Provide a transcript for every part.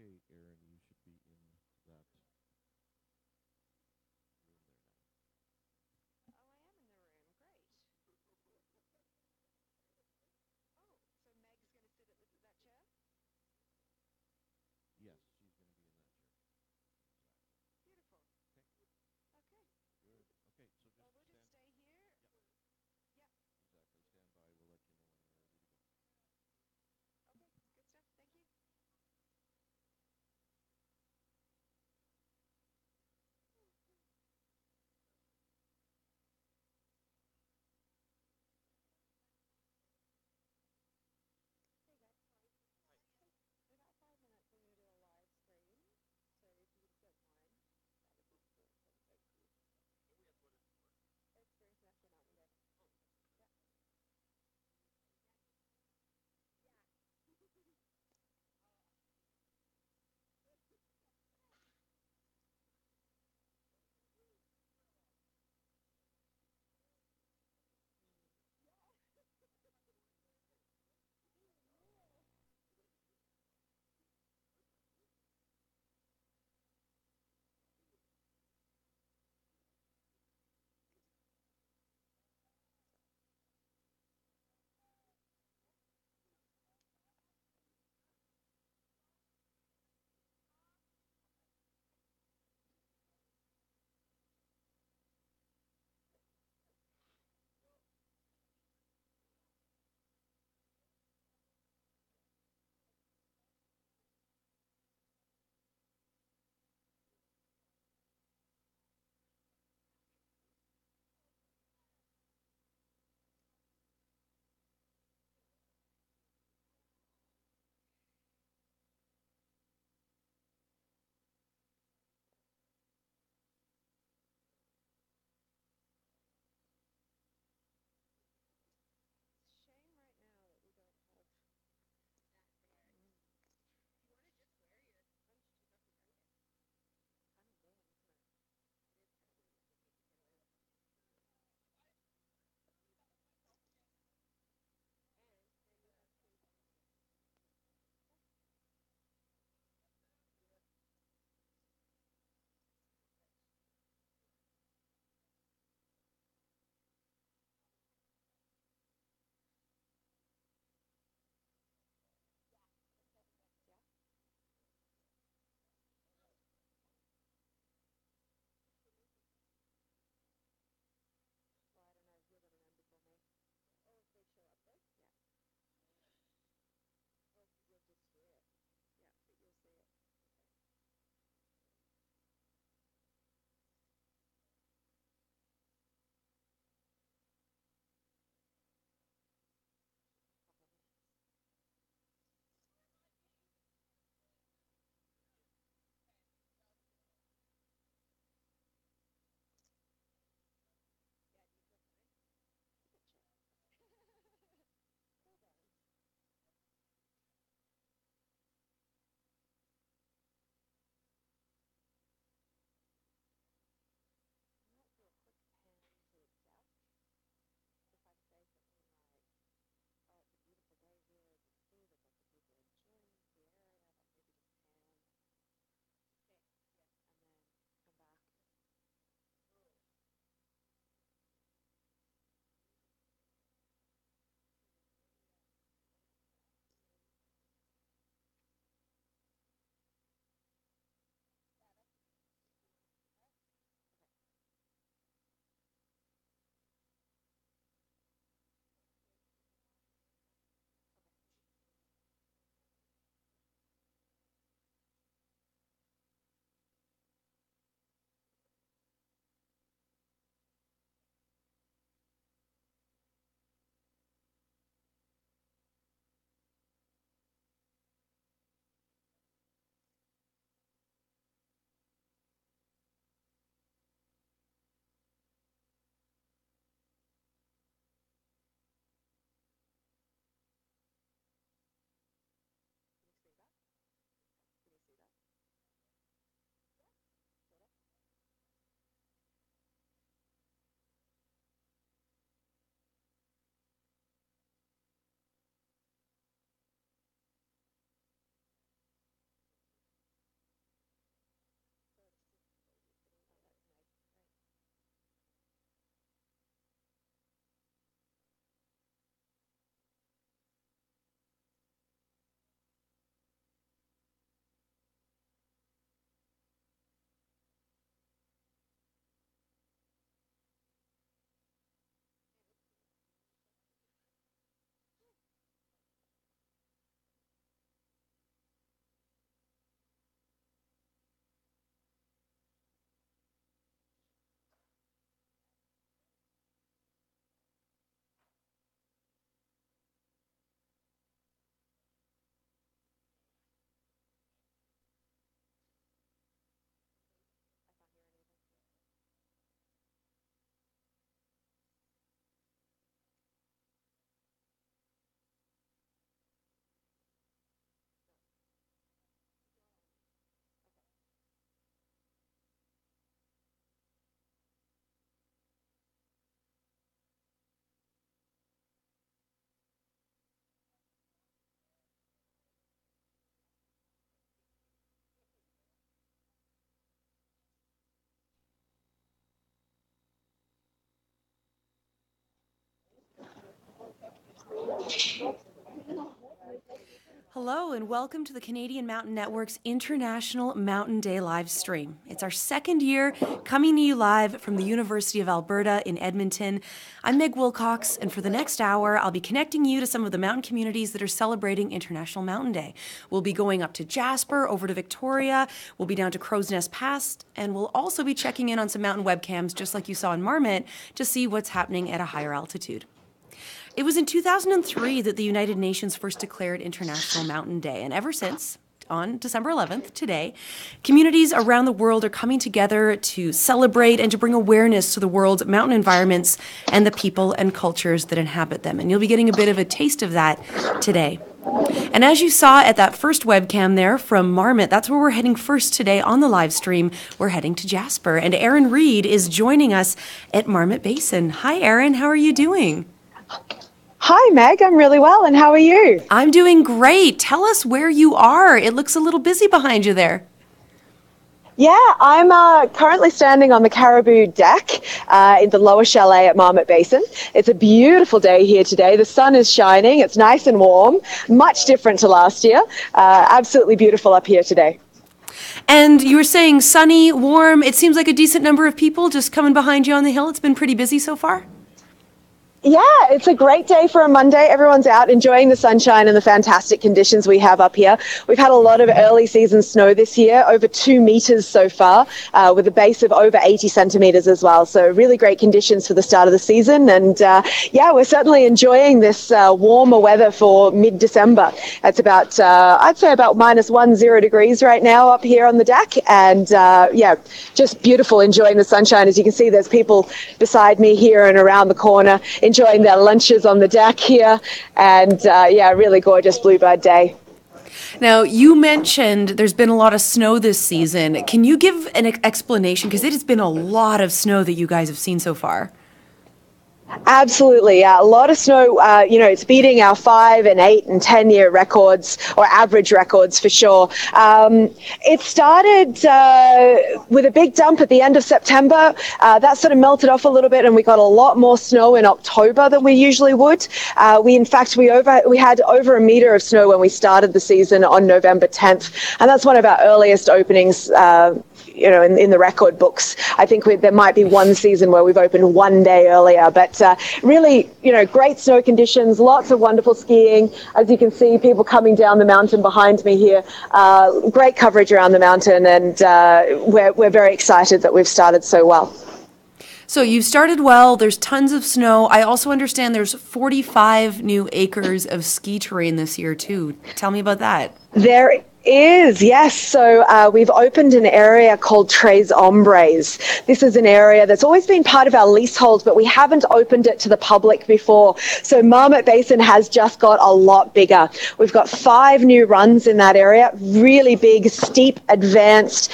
Okay, Aaron, you should be in that room there now. Oh, I am in the room. Great. Oh, so Meg's going to sit at that chair? Yes, she's going to be in that chair. Exactly. Beautiful. Okay. Okay. Good. Okay, so Well, just we'll just stand. stay here. Yep. Yep. Exactly. Stand by. We'll let you know when we're ready to go. Okay. Good stuff. Thank you. Hello and welcome to the Canadian Mountain Network's International Mountain Day live stream. It's our second year coming to you live from the University of Alberta in Edmonton. I'm Meg Wilcox, and for the next hour, I'll be connecting you to some of the mountain communities that are celebrating International Mountain Day. We'll be going up to Jasper, over to Victoria, we'll be down to Crowsnest Pass, and we'll also be checking in on some mountain webcams, just like you saw in Marmot, to see what's happening at a higher altitude. It was in 2003 that the United Nations first declared International Mountain Day, and ever since, on December 11th, today, communities around the world are coming together to celebrate and to bring awareness to the world's mountain environments and the people and cultures that inhabit them. And you'll be getting a bit of a taste of that today. And as you saw at that first webcam there from Marmot, that's where we're heading first today on the live stream. We're heading to Jasper, and Erin Reed is joining us at Marmot Basin. Hi, Erin. How are you doing? Hi, Meg. I'm really well, and how are you? I'm doing great. Tell us where you are. It looks a little busy behind you there. Yeah, I'm currently standing on the Caribou deck in the lower chalet at Marmot Basin. It's a beautiful day here today. The sun is shining. It's nice and warm, much different to last year. Absolutely beautiful up here today. And you were saying sunny, warm. It seems like a decent number of people just coming behind you on the hill. It's been pretty busy so far. Yeah, it's a great day for a Monday. Everyone's out enjoying the sunshine and the fantastic conditions we have up here. We've had a lot of early season snow this year, over 2 meters so far, with a base of over 80 centimeters as well. So really great conditions for the start of the season. And yeah, we're certainly enjoying this warmer weather for mid-December. It's about, I'd say about -10 degrees right now up here on the deck. And yeah, just beautiful, enjoying the sunshine. As you can see, there's people beside me here and around the corner enjoying their lunches on the deck here, and yeah, really gorgeous bluebird day. Now, you mentioned there's been a lot of snow this season. Can you give an explanation? Because it has been a lot of snow that you guys have seen so far. Absolutely, yeah. A lot of snow. You know, it's beating our 5 and 8 and 10-year records, or average records for sure. It started with a big dump at the end of September. That sort of melted off a little bit, and we got a lot more snow in October than we usually would. In fact, we had over a meter of snow when we started the season on November 10th, and that's one of our earliest openings. You know, in the record books. I think there might be one season where we've opened one day earlier, but really, you know, great snow conditions, lots of wonderful skiing. As you can see, people coming down the mountain behind me here. Great coverage around the mountain, and we're very excited that we've started so well. So you've started well. There's tons of snow. I also understand there's 45 new acres of ski terrain this year too. Tell me about that. There is, yes. So we've opened an area called Tres Hombres. This is an area that's always been part of our leasehold, but we haven't opened it to the public before. So Marmot Basin has just got a lot bigger. We've got 5 new runs in that area, really big, steep, advanced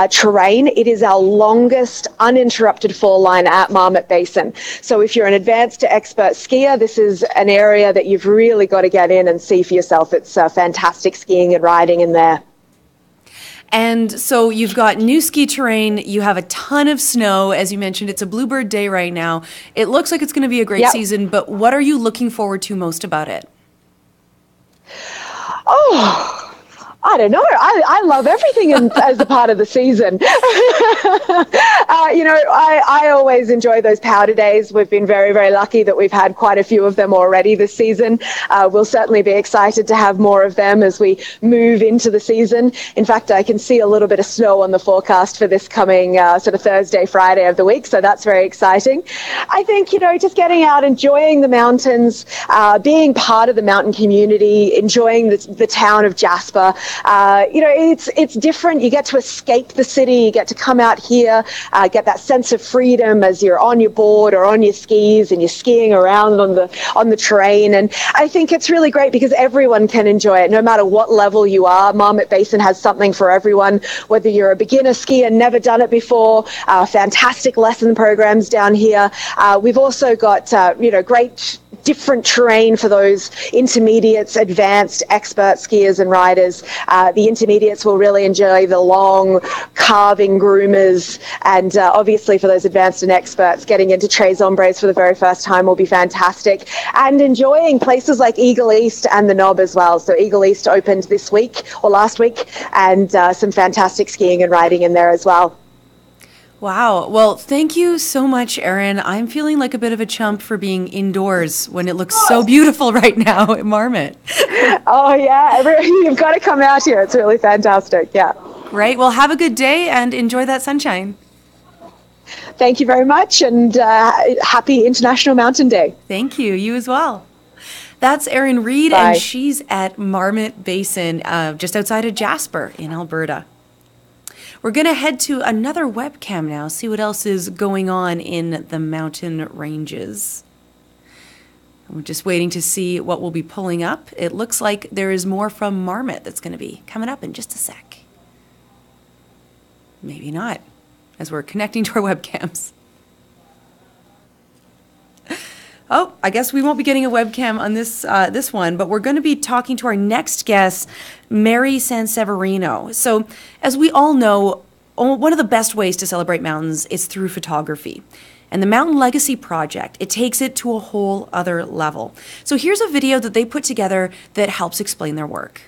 terrain. It is our longest uninterrupted fall line at Marmot Basin. So if you're an advanced to expert skier, this is an area that you've really got to get in and see for yourself. It's fantastic skiing and riding in there. And so you've got new ski terrain, you have a ton of snow. As you mentioned, it's a bluebird day right now. It looks like it's going to be a great season, but what are you looking forward to most about it? Oh, I don't know. I love everything as a part of the season. You know, I always enjoy those powder days. We've been very, very lucky that we've had quite a few of them already this season. We'll certainly be excited to have more of them as we move into the season. In fact, I can see a little bit of snow on the forecast for this coming sort of Thursday, Friday of the week. So that's very exciting. I think, you know, just getting out, enjoying the mountains, being part of the mountain community, enjoying the town of Jasper. You know, it's different. You get to escape the city. You get to come out here, get that sense of freedom as you're on your board or on your skis and you're skiing around on the terrain. And I think it's really great because everyone can enjoy it, no matter what level you are. Marmot Basin has something for everyone, whether you're a beginner skier, never done it before. Fantastic lesson programs down here. We've also got, you know, great different terrain for those intermediates, advanced, expert skiers and riders. The intermediates will really enjoy the long carving groomers, and obviously for those advanced and experts, getting into Tres Hombres for the very first time will be fantastic, and enjoying places like Eagle East and the Knob as well. So Eagle East opened this week or last week, and some fantastic skiing and riding in there as well. Wow. Well, thank you so much, Erin. I'm feeling like a bit of a chump for being indoors when it looks so beautiful right now at Marmot. Oh, yeah. You've got to come out here. It's really fantastic. Yeah. Great. Well, have a good day and enjoy that sunshine. Thank you very much, and happy International Mountain Day. Thank you. You as well. That's Erin Reed, Bye. and she's at Marmot Basin, just outside of Jasper in Alberta. We're going to head to another webcam now, see what else is going on in the mountain ranges. We're just waiting to see what we'll be pulling up. It looks like there is more from Marmot that's going to be coming up in just a sec. Maybe not, as we're connecting to our webcams. Oh, I guess we won't be getting a webcam on this one, but we're going to be talking to our next guest, Mary Sanseverino. So, as we all know, one of the best ways to celebrate mountains is through photography. And the Mountain Legacy Project, it takes it to a whole other level. So here's a video that they put together that helps explain their work.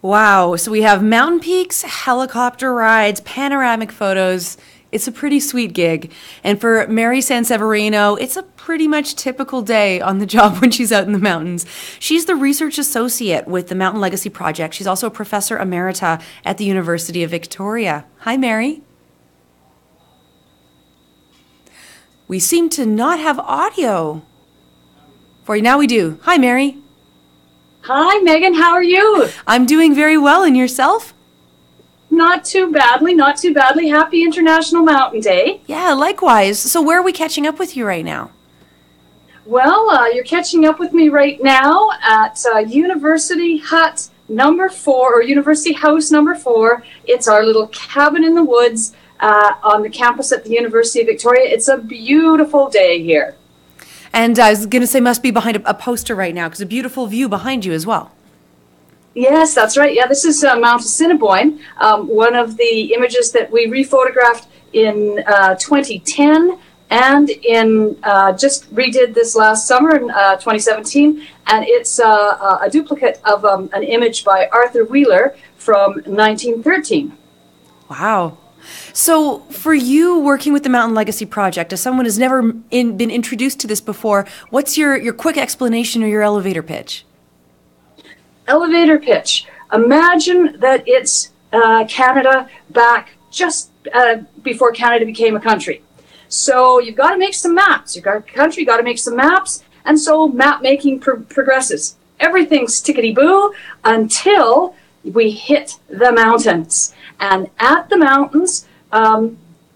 Wow, so we have mountain peaks, helicopter rides, panoramic photos. It's a pretty sweet gig. And for Mary Sanseverino, it's a pretty much typical day on the job when she's out in the mountains. She's the research associate with the Mountain Legacy Project. She's also a professor emerita at the University of Victoria. Hi, Mary. We seem to not have audio for you. Now we do. Hi, Mary. Hi, Megan. How are you? I'm doing very well, and yourself? Not too badly, not too badly. Happy International Mountain Day. Yeah, likewise. So where are we catching up with you right now? Well, you're catching up with me right now at University Hut number 4, or University House number 4. It's our little cabin in the woods on the campus at the University of Victoria. It's a beautiful day here. And I was going to say must be behind a poster right now because a beautiful view behind you as well. Yes, that's right. Yeah, this is Mount Assiniboine, one of the images that we rephotographed in 2010 and in just redid this last summer in 2017. And it's a duplicate of an image by Arthur Wheeler from 1913. Wow. So for you working with the Mountain Legacy Project, as someone who's never been introduced to this before, what's your quick explanation or your elevator pitch? Elevator pitch. Imagine that it's Canada back just before Canada became a country. So you've got to make some maps. You've got a country, got to make some maps, and so map making progresses. Everything's tickety-boo until we hit the mountains. And at the mountains,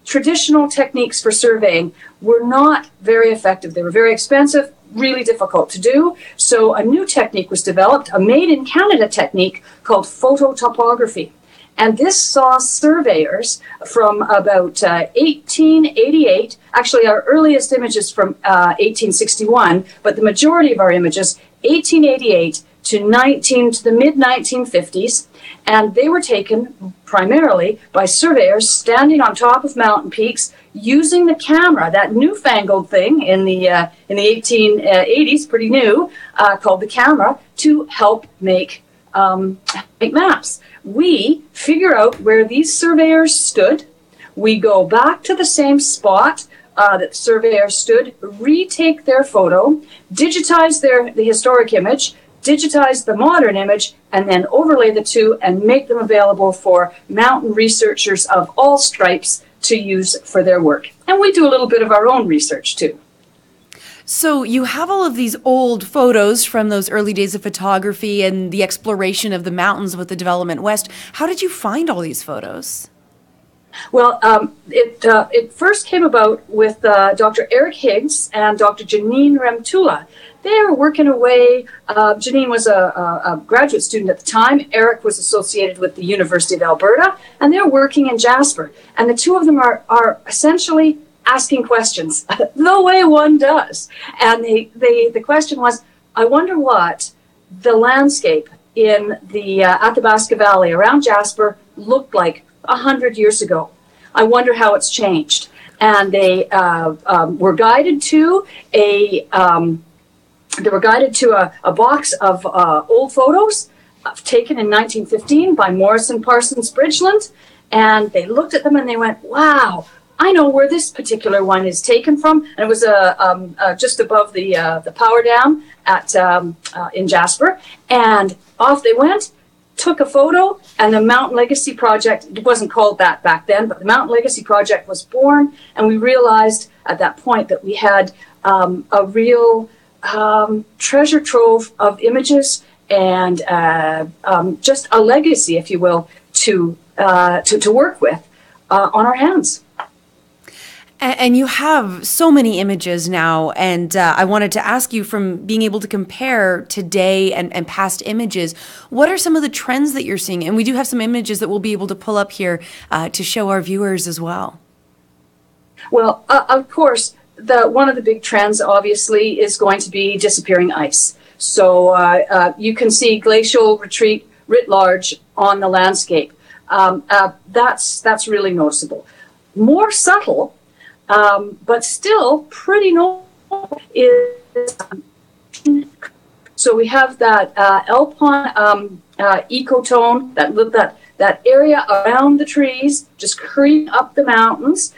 traditional techniques for surveying were not very effective. They were very expensive, really difficult to do. So a new technique was developed, a made-in-Canada technique called phototopography. And this saw surveyors from about 1888, actually our earliest images from 1861, but the majority of our images, 1888 to the mid-1950s, and they were taken primarily by surveyors standing on top of mountain peaks using the camera, that newfangled thing in the 1880s, pretty new, called the camera, to help make maps. We figure out where these surveyors stood. We go back to the same spot that the surveyor stood, retake their photo, digitize the historic image, digitize the modern image, and then overlay the two and make them available for mountain researchers of all stripes to use for their work. And we do a little bit of our own research too. So you have all of these old photos from those early days of photography and the exploration of the mountains with the development west. How did you find all these photos? Well, it first came about with Dr. Eric Higgs and Dr. Janine Remtula. They were working away. Janine was a graduate student at the time. Eric was associated with the University of Alberta, and they're working in Jasper. And the two of them are essentially asking questions, the way one does. And the question was, I wonder what the landscape in the Athabasca Valley around Jasper looked like 100 years ago. I wonder how it's changed. And they were guided to a box of old photos taken in 1915 by Morrison Parsons Bridgeland, and they looked at them and they went, "Wow, I know where this particular one is taken from." And it was just above the power dam at in Jasper, and off they went. Took a photo, and the Mountain Legacy Project, it wasn't called that back then, but the Mountain Legacy Project was born, and we realized at that point that we had a real treasure trove of images and just a legacy, if you will, to work with on our hands. And you have so many images now, and I wanted to ask you, from being able to compare today and past images, what are some of the trends that you're seeing? And we do have some images that we'll be able to pull up here to show our viewers as well. Well, of course, one of the big trends, obviously, is going to be disappearing ice. So you can see glacial retreat writ large on the landscape. That's really noticeable. More subtle, but still pretty normal is so we have that alpine ecotone, that area around the trees, just creep up the mountains.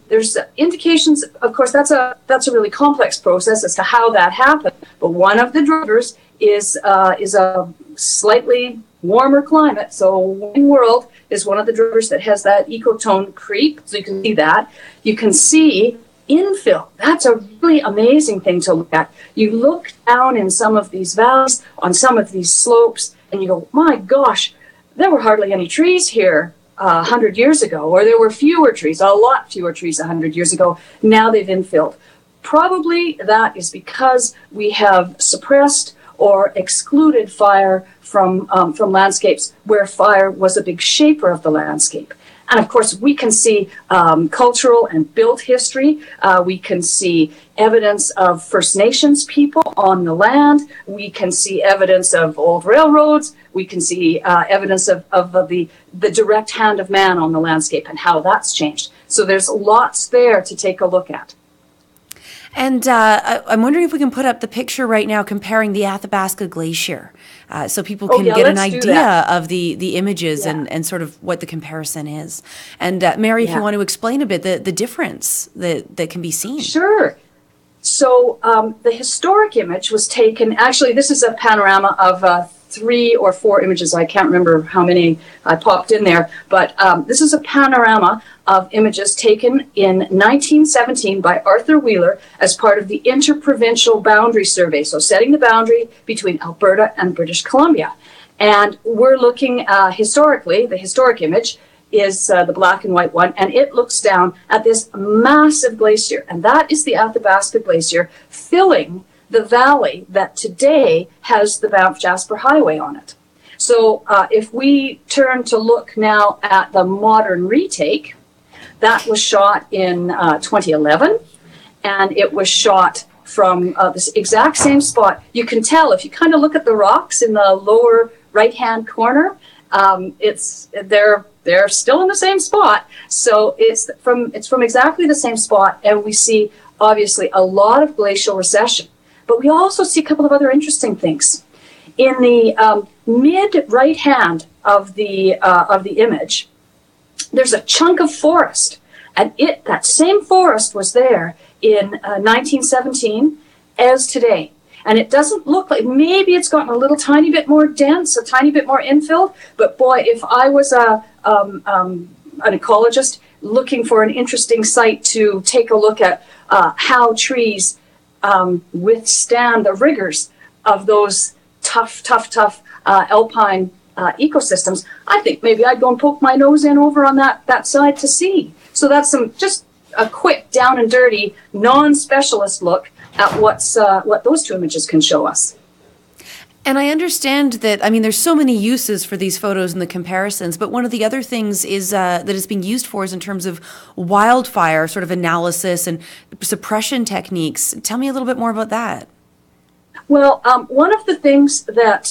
There's indications, of course, that's a really complex process as to how that happened. But one of the drivers is a slightly warmer climate. So warming world is one of the drivers that has that ecotone creep. So you can see that. You can see infill. That's a really amazing thing to look at. You look down in some of these valleys, on some of these slopes, and you go, my gosh, there were hardly any trees here 100 years ago, or there were fewer trees, a lot fewer trees 100 years ago. Now they've infilled. Probably that is because we have suppressed or excluded fire from landscapes where fire was a big shaper of the landscape. And of course, we can see cultural and built history. We can see evidence of First Nations people on the land. We can see evidence of old railroads. We can see evidence of the direct hand of man on the landscape and how that's changed. So there's lots there to take a look at. And I'm wondering if we can put up the picture right now comparing the Athabasca Glacier so people can get an idea of the images and sort of what the comparison is. And Mary, if you want to explain a bit the difference that can be seen. Sure. So the historic image was taken, actually this is a panorama of 3 or 4 images. I can't remember how many I popped in there, but this is a panorama of images taken in 1917 by Arthur Wheeler as part of the Interprovincial Boundary Survey, so setting the boundary between Alberta and British Columbia. And we're looking historically, the historic image is the black and white one, and it looks down at this massive glacier, and that is the Athabasca Glacier filling the valley that today has the Banff Jasper Highway on it. So if we turn to look now at the modern retake, that was shot in 2011, and it was shot from this exact same spot. You can tell if you kind of look at the rocks in the lower right-hand corner, they're still in the same spot. So it's from exactly the same spot, and we see obviously a lot of glacial recession. But we also see a couple of other interesting things. In the mid right hand of the image, there's a chunk of forest, and that same forest was there in 1917 as today. And it doesn't look like, maybe it's gotten a little tiny bit more dense, a tiny bit more infilled. But boy, if I was an ecologist looking for an interesting site to take a look at how trees withstand the rigors of those tough alpine ecosystems, I think maybe I'd go and poke my nose in over on that side to see. So that's just a quick down and dirty, non-specialist look at what those 2 images can show us. And I understand that, I mean, there's so many uses for these photos and the comparisons, but one of the other things is that it's being used for is in terms of wildfire sort of analysis and suppression techniques. Tell me a little bit more about that. Well, one of the things that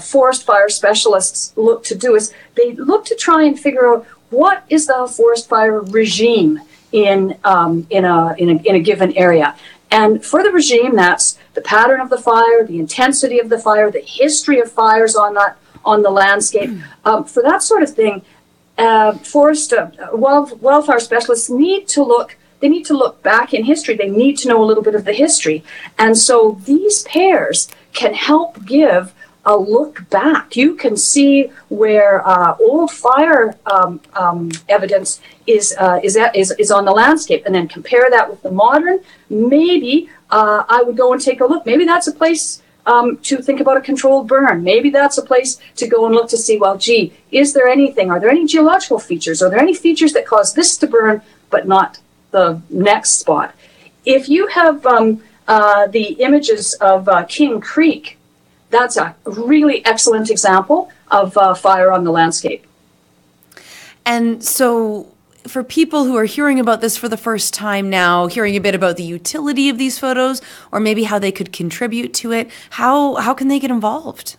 forest fire specialists look to do is they look to try and figure out what is the forest fire regime in a given area. And for the regime, that's the pattern of the fire, the intensity of the fire, the history of fires on the landscape. For that sort of thing, wildfire specialists need to look. They need to look back in history. They need to know a little bit of the history. And so these pairs can help give a look back. You can see where old fire evidence is on the landscape, and then compare that with the modern. Maybe I would go and take a look. Maybe that's a place to think about a controlled burn. Maybe that's a place to go and look to see, well, gee, is there anything? Are there any geological features? Are there any features that cause this to burn but not the next spot? If you have the images of King Creek, that's a really excellent example of fire on the landscape. And so for people who are hearing about this for the first time now, hearing a bit about the utility of these photos, or maybe how they could contribute to it, how can they get involved?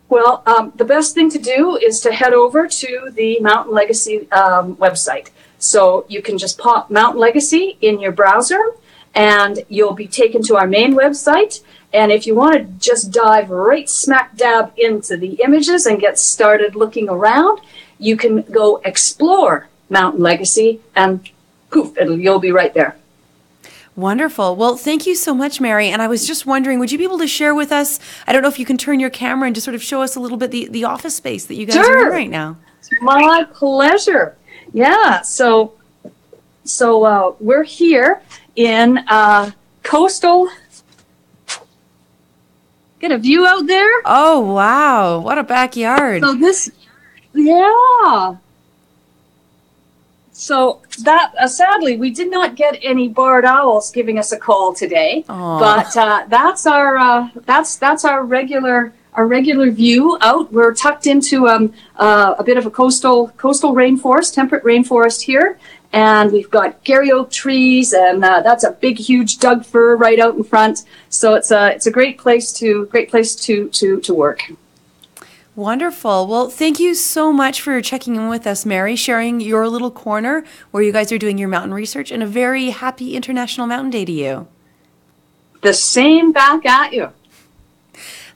Well, the best thing to do is to head over to the Mountain Legacy website. So you can just pop Mountain Legacy in your browser, and you'll be taken to our main website. And if you want to just dive right smack dab into the images and get started looking around, you can go explore Mountain Legacy, and poof, you'll be right there. Wonderful. Well, thank you so much, Mary. And I was just wondering, would you be able to share with us, I don't know if you can turn your camera and just sort of show us a little bit the office space that you guys are in right now. It's my pleasure. Yeah, so So we're here in coastal. Get a view out there. Oh, wow. What a backyard. So yeah. So that sadly we did not get any barred owls giving us a call today. Aw. But that's our regular view out. We're tucked into a bit of a coastal rainforest, temperate rainforest here, and we've got Gary oak trees, and that's a big, huge Doug fir right out in front. So it's a great place to work. Wonderful. Well, thank you so much for checking in with us, Mary, sharing your little corner where you guys are doing your mountain research, and a very happy International Mountain Day to you. The same back at you.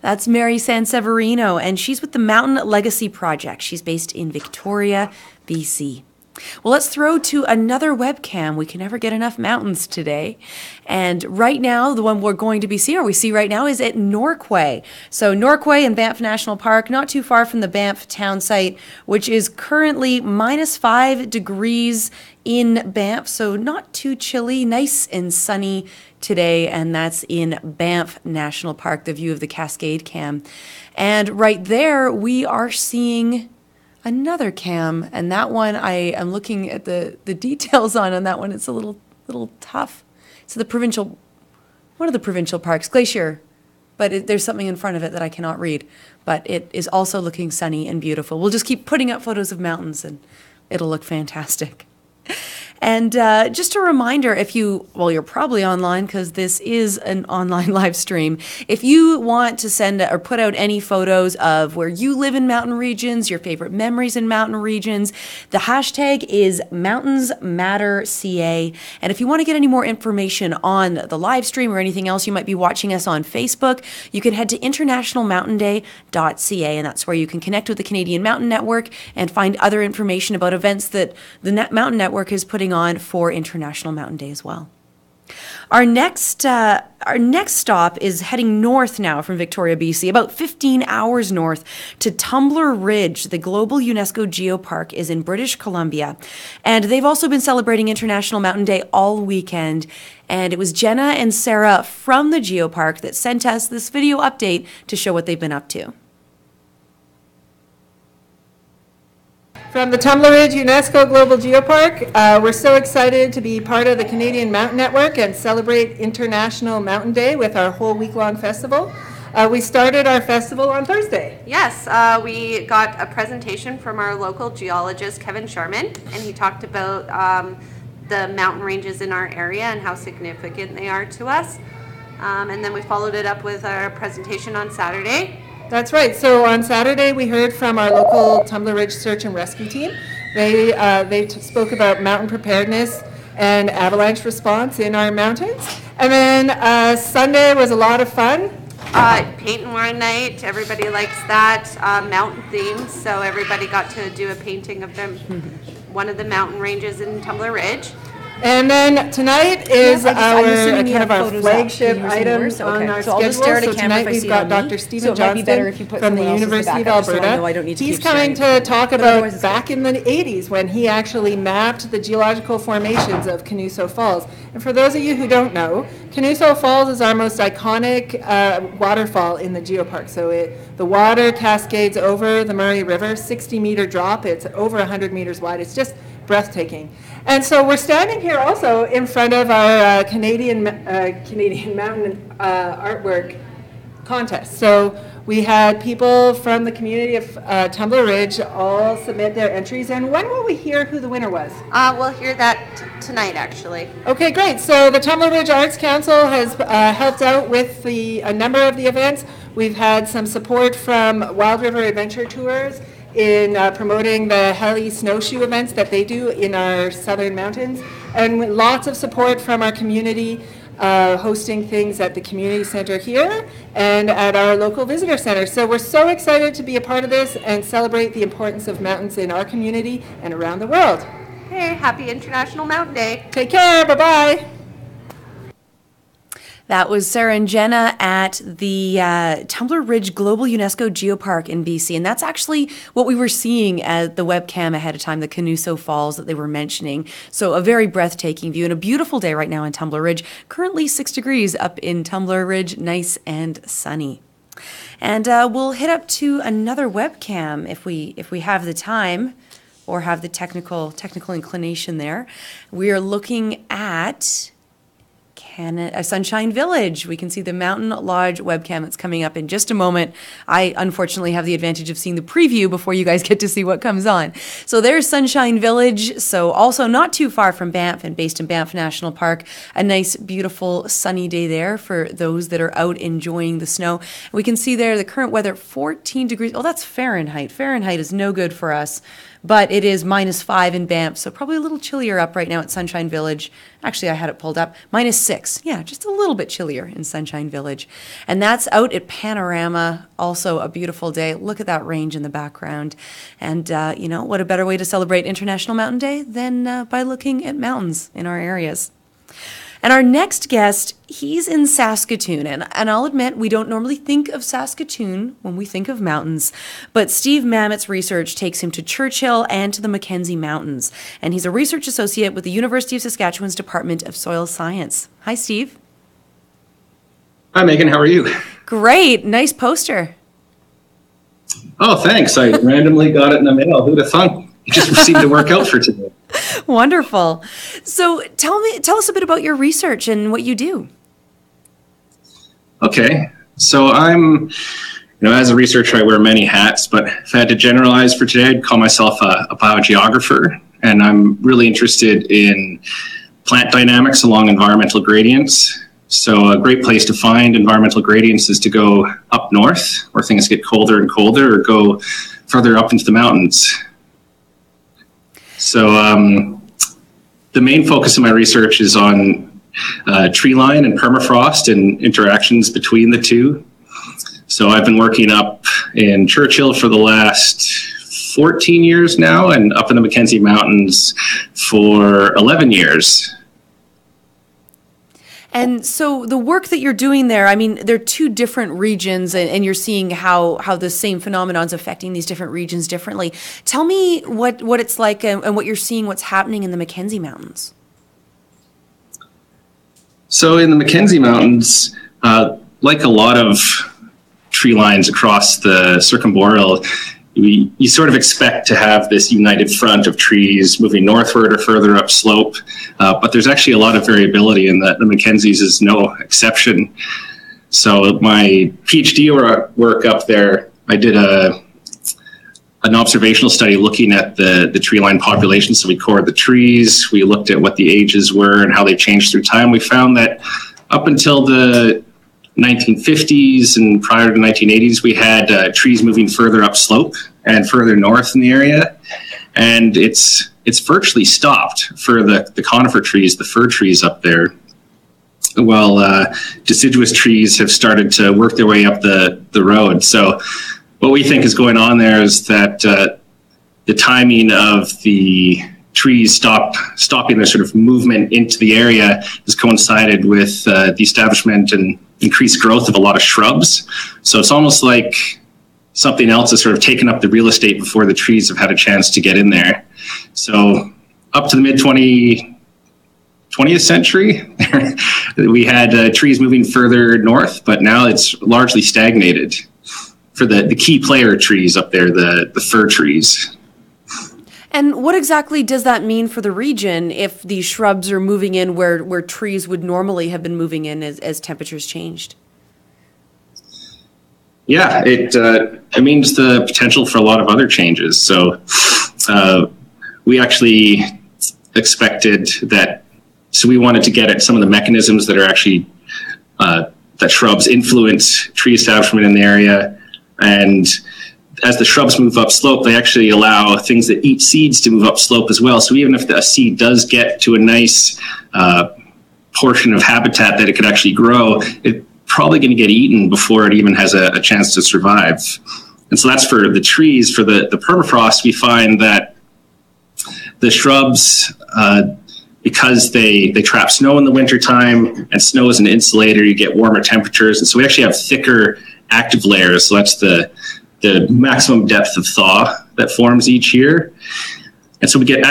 That's Mary Sanseverino, and she's with the Mountain Legacy Project. She's based in Victoria, BC. Well, let's throw to another webcam. We can never get enough mountains today. And right now, the one we're going to be seeing, or we see right now, is at Norquay. So Norquay and Banff National Park, not too far from the Banff town site, which is currently -5 degrees in Banff. So not too chilly, nice and sunny today. And that's in Banff National Park, the view of the Cascade Cam. And right there, we are seeing another cam, and that one I am looking at the details on that one. It's a little tough. It's one of the provincial parks, Glacier, but there's something in front of it that I cannot read. But it is also looking sunny and beautiful. We'll just keep putting up photos of mountains, and it'll look fantastic. And just a reminder, you're probably online because this is an online live stream. If you want to send or put out any photos of where you live in mountain regions, your favorite memories in mountain regions, the hashtag is MountainsMatterCA. And if you want to get any more information on the live stream or anything else, you might be watching us on Facebook, you can head to internationalmountainday.ca, and that's where you can connect with the Canadian Mountain Network and find other information about events that the Mountain Network is putting on for International Mountain Day as well. Our next stop is heading north now from Victoria, BC, about 15 hours north to Tumbler Ridge. The global UNESCO geopark is in British Columbia, and they've also been celebrating International Mountain Day all weekend. And it was Jenna and Sarah from the geopark that sent us this video update to show what they've been up to. From the Tumbler Ridge UNESCO Global Geopark, we're so excited to be part of the Canadian Mountain Network and celebrate International Mountain Day with our whole week-long festival. We started our festival on Thursday. Yes, we got a presentation from our local geologist, Kevin Sharman, and he talked about the mountain ranges in our area and how significant they are to us. And then we followed it up with our presentation on Saturday. That's right. So on Saturday, we heard from our local Tumbler Ridge Search and Rescue Team. They spoke about mountain preparedness and avalanche response in our mountains. And then Sunday was a lot of fun. Paint and wine night, everybody likes that. Mountain themes, so everybody got to do a painting of them, one of the mountain ranges in Tumbler Ridge. And then tonight is I'm assuming you kind of have our photos flagship up. Can you use item yours? on Okay. our So I'll just schedule. stare at a So camera if tonight I we've see it got on me. Dr. Stephen So it might be better if you Johnston put from the someone else's University of back up, so I Alberta. know I don't need to He's keep coming sharing. to talk otherwise about it's back in the 80s when he actually mapped the geological formations of Canuso Falls. And for those of you who don't know, Canuso Falls is our most iconic waterfall in the geopark. So the water cascades over the Murray River, 60-meter drop. It's over 100 meters wide. It's just breathtaking. And so we're standing here also in front of our Canadian Mountain artwork contest. So we had people from the community of Tumbler Ridge all submit their entries. And when will we hear who the winner was? We'll hear that tonight, actually. Okay, great. So the Tumbler Ridge Arts Council has helped out with a number of the events. We've had some support from Wild River Adventure Tours in promoting the heli snowshoe events that they do in our southern mountains, and with lots of support from our community, hosting things at the community center here and at our local visitor center. So we're so excited to be a part of this and celebrate the importance of mountains in our community and around the world. Hey, happy International Mountain Day. Take care, bye-bye. That was Sarah and Jenna at the Tumbler Ridge Global UNESCO Geopark in BC. And that's actually what we were seeing at the webcam ahead of time, the Canuso Falls that they were mentioning. So a very breathtaking view and a beautiful day right now in Tumbler Ridge. Currently 6 degrees up in Tumbler Ridge, nice and sunny. And we'll hit up to another webcam if we have the time or have the technical inclination there. We are looking at Sunshine Village. We can see the Mountain Lodge webcam that's coming up in just a moment. I unfortunately have the advantage of seeing the preview before you guys get to see what comes on. So there's Sunshine Village. So also not too far from Banff and based in Banff National Park. A nice, beautiful, sunny day there for those that are out enjoying the snow. We can see there the current weather, 14 degrees. Oh, that's Fahrenheit. Fahrenheit is no good for us. But it is -5 in Banff, so probably a little chillier up right now at Sunshine Village. Actually, I had it pulled up. -6. Yeah, just a little bit chillier in Sunshine Village. And that's out at Panorama. Also a beautiful day. Look at that range in the background. And, what a better way to celebrate International Mountain Day than by looking at mountains in our areas. And our next guest, he's in Saskatoon. And I'll admit, we don't normally think of Saskatoon when we think of mountains. But Steve Mamet's research takes him to Churchill and to the Mackenzie Mountains. And he's a research associate with the University of Saskatchewan's Department of Soil Science. Hi, Steve. Hi, Megan. How are you? Great. Nice poster. Oh, thanks. I randomly got it in the mail. Who'd have thunk? It just seemed to work out for today. Wonderful. So tell us a bit about your research and what you do. Okay. So I'm, as a researcher, I wear many hats, but if I had to generalize for today, I'd call myself a biogeographer. And I'm really interested in plant dynamics along environmental gradients. So a great place to find environmental gradients is to go up north, where things get colder and colder, or go further up into the mountains. So the main focus of my research is on treeline and permafrost and interactions between the two. So I've been working up in Churchill for the last 14 years now, and up in the Mackenzie Mountains for 11 years. And so the work that you're doing there, I mean, they're two different regions, and you're seeing how the same phenomenon is affecting these different regions differently. Tell me what it's like and what you're seeing, what's happening in the Mackenzie Mountains. So in the Mackenzie Mountains, like a lot of tree lines across the circumboreal, you sort of expect to have this united front of trees moving northward or further upslope, but there's actually a lot of variability, and the Mackenzies is no exception. So my PhD work up there, I did an observational study looking at the tree line population. So we cored the trees, we looked at what the ages were and how they changed through time. We found that up until the 1950s and prior to the 1980s, we had trees moving further upslope and further north in the area, and it's virtually stopped for the conifer trees, the fir trees up there. Well, deciduous trees have started to work their way up the road. So what we think is going on there is that the timing of the trees stopping their sort of movement into the area has coincided with the establishment and increased growth of a lot of shrubs. So it's almost like something else has sort of taken up the real estate before the trees have had a chance to get in there. So up to the mid-20th century, we had trees moving further north, but now it's largely stagnated for the key player trees up there, the fir trees. And what exactly does that mean for the region if these shrubs are moving in where trees would normally have been moving in as temperatures changed? Yeah, it means the potential for a lot of other changes. So we actually expected that, so we wanted to get at some of the mechanisms that are actually, that shrubs influence tree establishment in the area. And as the shrubs move upslope, they actually allow things that eat seeds to move upslope as well. So even if a seed does get to a nice portion of habitat that it could actually grow, it's probably going to get eaten before it even has a chance to survive. And so that's for the trees. For the permafrost, we find that the shrubs, because they trap snow in the wintertime, and snow is an insulator, you get warmer temperatures. And so we actually have thicker active layers. So that's the maximum depth of thaw that forms each year. And so we get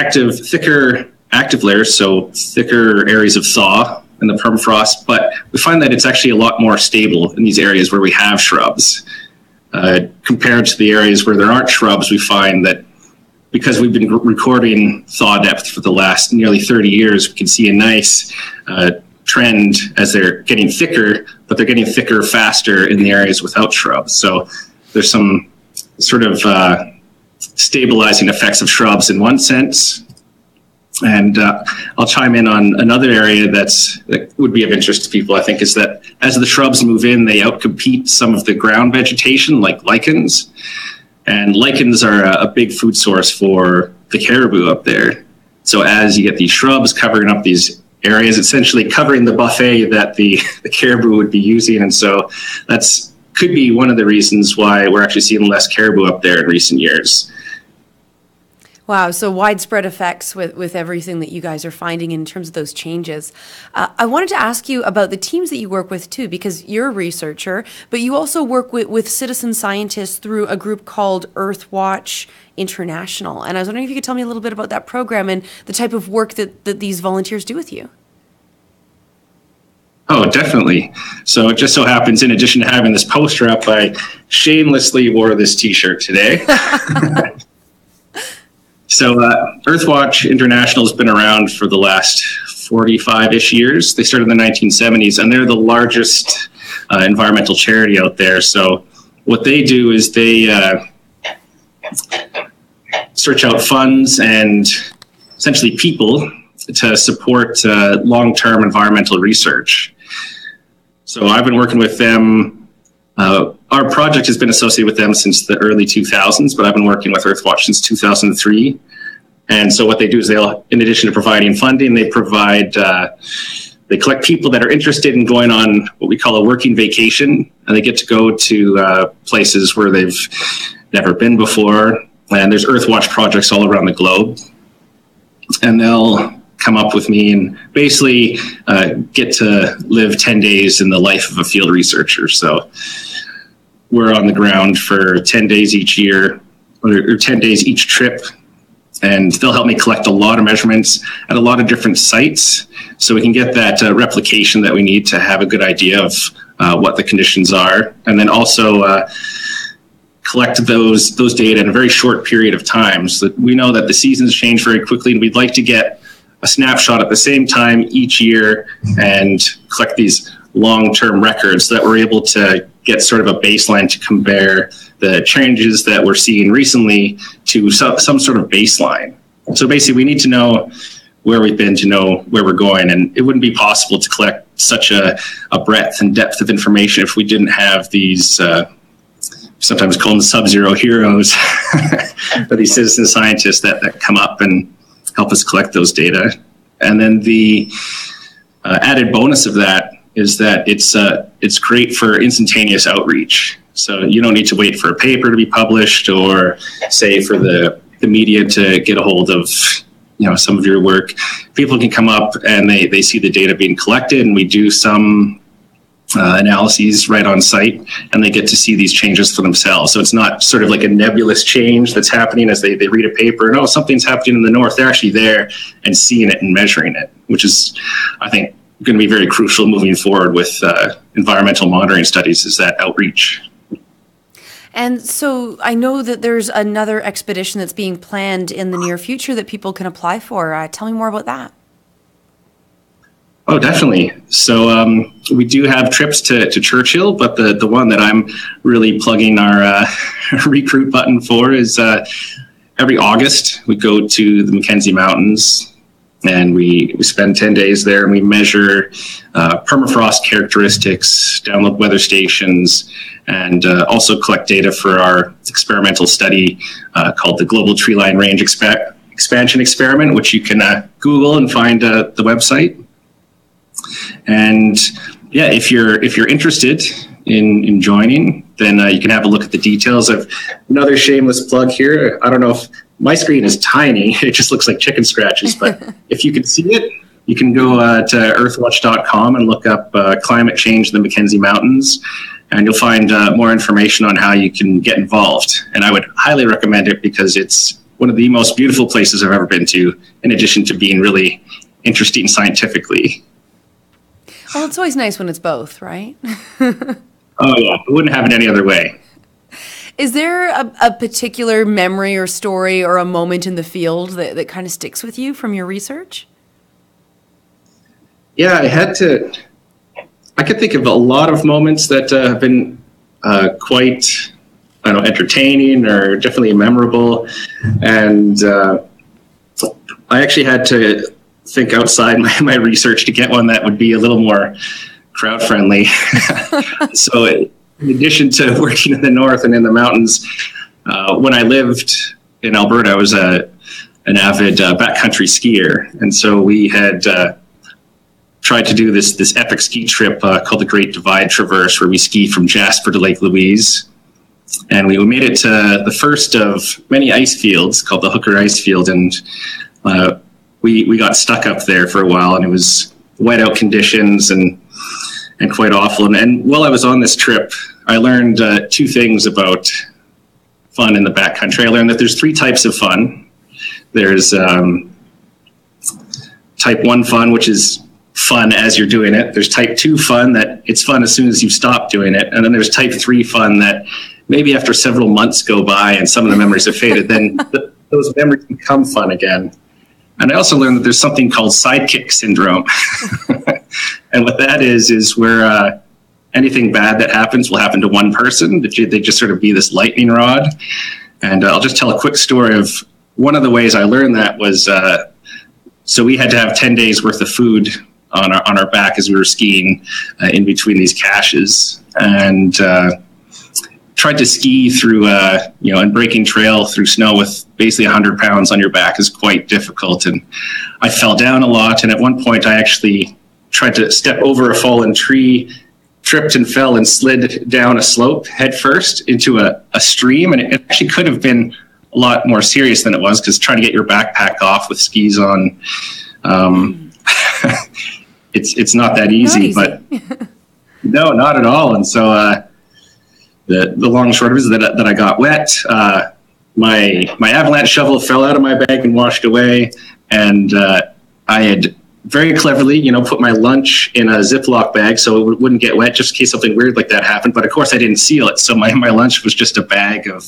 thicker active layers, so thicker areas of thaw in the permafrost, but we find that it's actually a lot more stable in these areas where we have shrubs. Compared to the areas where there aren't shrubs, we find that because we've been recording thaw depth for the last nearly 30 years, we can see a nice trend as they're getting thicker, but they're getting thicker faster in the areas without shrubs. So there's some sort of stabilizing effects of shrubs in one sense. And I'll chime in on another area that would be of interest to people, I think, is that as the shrubs move in, they outcompete some of the ground vegetation like lichens. And lichens are a big food source for the caribou up there. So as you get these shrubs covering up these areas, essentially covering the buffet that the caribou would be using. And so could be one of the reasons why we're actually seeing less caribou up there in recent years. Wow, so widespread effects with everything that you guys are finding in terms of those changes. I wanted to ask you about the teams that you work with too, because you're a researcher, but you also work with citizen scientists through a group called Earthwatch International. And I was wondering if you could tell me a little bit about that program and the type of work that these volunteers do with you. Oh, definitely. So it just so happens, in addition to having this poster up, I shamelessly wore this t-shirt today. So Earthwatch International has been around for the last 45-ish years. They started in the 1970s, and they're the largest environmental charity out there. So what they do is they search out funds and essentially people to support long-term environmental research. So I've been working with them. Our project has been associated with them since the early 2000s, but I've been working with Earthwatch since 2003. And so what they do is in addition to providing funding, they collect people that are interested in going on what we call a working vacation, and they get to go to places where they've never been before. And there's Earthwatch projects all around the globe. And they'll come up with me and basically get to live 10 days in the life of a field researcher. So we're on the ground for 10 days each year, or 10 days each trip. And they'll help me collect a lot of measurements at a lot of different sites, so we can get that replication that we need to have a good idea of what the conditions are. And then also collect those data in a very short period of time, so that we know that the seasons change very quickly, and we'd like to get a snapshot at the same time each year and collect these long-term records so that we're able to get sort of a baseline to compare the changes that we're seeing recently to some sort of baseline. So basically we need to know where we've been to know where we're going, and it wouldn't be possible to collect such a breadth and depth of information if we didn't have these sometimes call them sub-zero heroes, but these citizen scientists that come up and help us collect those data. And then the added bonus of that is that it's great for instantaneous outreach. So you don't need to wait for a paper to be published, or say for the media to get a hold of some of your work. People can come up and they see the data being collected, and we do some analyses right on site, and they get to see these changes for themselves. So it's not sort of like a nebulous change that's happening as they read a paper and, oh, something's happening in the north. They're actually there and seeing it and measuring it, which is, I think, going to be very crucial moving forward with environmental monitoring studies, is that outreach. And so I know that there's another expedition that's being planned in the near future that people can apply for. Tell me more about that. Oh, definitely. So we do have trips to Churchill, but the one that I'm really plugging our recruit button for is every August we go to the Mackenzie Mountains, and we spend 10 days there, and we measure permafrost characteristics, download weather stations, and also collect data for our experimental study called the Global Treeline Range Expansion Experiment, which you can Google and find the website. And yeah, if you're interested in joining, then you can have a look at the details. Of another shameless plug here. I don't know if my screen is tiny. It just looks like chicken scratches. But if you can see it, you can go to earthwatch.com and look up climate change in the Mackenzie Mountains, and you'll find more information on how you can get involved. And I would highly recommend it because it's one of the most beautiful places I've ever been to, in addition to being really interesting scientifically. Well, it's always nice when it's both, right? Oh, yeah. I wouldn't have it any other way. Is there a particular memory or story or a moment in the field that kind of sticks with you from your research? Yeah, I could think of a lot of moments that have been quite, I don't know, entertaining or definitely memorable. And I actually had to think outside my research to get one that would be a little more crowd friendly. So in addition to working in the north and in the mountains, when I lived in Alberta, I was an avid backcountry skier. And so we had tried to do this epic ski trip called the Great Divide Traverse, where we ski from Jasper to Lake Louise. And we made it to the first of many ice fields called the Hooker Ice Field. And we got stuck up there for a while, and it was whiteout conditions and quite awful. And while I was on this trip, I learned two things about fun in the backcountry. I learned that there's 3 types of fun. There's type 1 fun, which is fun as you're doing it. There's type 2 fun, that it's fun as soon as you stop doing it. And then there's type 3 fun that maybe after several months go by and some of the memories have faded, then those memories become fun again. And I also learned that there's something called sidekick syndrome. And what that is where anything bad that happens will happen to one person. They just sort of be this lightning rod. And I'll just tell a quick story of one of the ways I learned that was, so we had to have 10 days worth of food on our back as we were skiing in between these caches, and tried to ski through, and breaking trail through snow with basically 100 pounds on your back is quite difficult. And I fell down a lot. And at one point I actually tried to step over a fallen tree, tripped and fell and slid down a slope head first into a stream. And it actually could have been a lot more serious than it was, because trying to get your backpack off with skis on, it's not that easy. But no, not at all. And so the long and short of it is that I got wet. My avalanche shovel fell out of my bag and washed away. And I had very cleverly, put my lunch in a Ziploc bag so it wouldn't get wet, just in case something weird like that happened. But of course I didn't seal it. So my lunch was just a bag of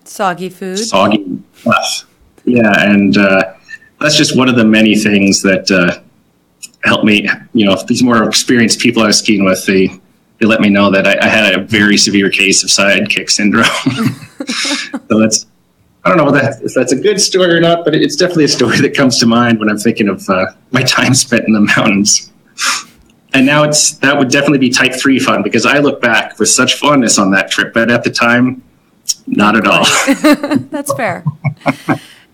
soggy food. Soggy stuff. Yeah. And that's just one of the many things that helped me. These more experienced people I was skiing with, they let me know that I had a very severe case of sidekick syndrome. So I don't know if that's a good story or not, but it's definitely a story that comes to mind when I'm thinking of my time spent in the mountains. And now that would definitely be type 3 fun, because I look back with such fondness on that trip, but at the time, not at all. That's fair.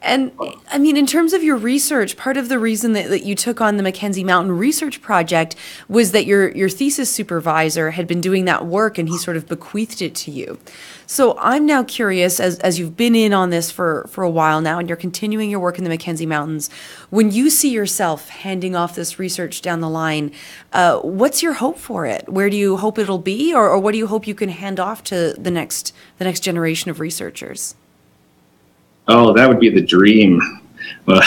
And I mean, in terms of your research, part of the reason that you took on the Mackenzie Mountain Research Project was that your thesis supervisor had been doing that work and he sort of bequeathed it to you. So I'm now curious, as you've been in on this for a while now and you're continuing your work in the Mackenzie Mountains, when you see yourself handing off this research down the line, what's your hope for it? Where do you hope it'll be, or what do you hope you can hand off to the next generation of researchers? Oh, that would be the dream. Well,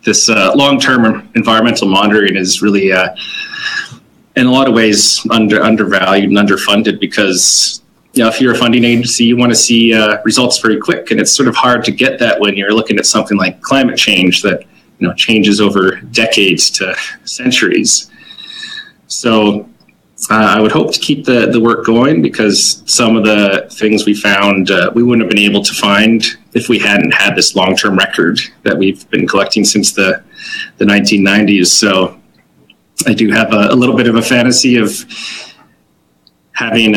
this long-term environmental monitoring is really, in a lot of ways, undervalued and underfunded, because if you're a funding agency, you want to see results very quick, and it's sort of hard to get that when you're looking at something like climate change that changes over decades to centuries. So I would hope to keep the work going, because some of the things we found we wouldn't have been able to find if we hadn't had this long-term record that we've been collecting since the 1990s. So I do have a little bit of a fantasy of having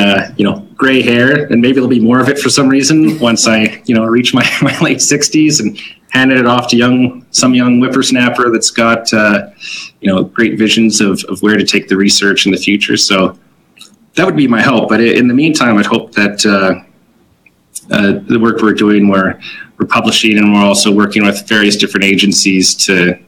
gray hair, and maybe there'll be more of it for some reason once I reach my late 60s, and handed it off to some young whippersnapper that's got great visions of where to take the research in the future. So that would be my hope. But in the meantime, I'd hope that the work we're doing, we're we're publishing, and we're also working with various different agencies to,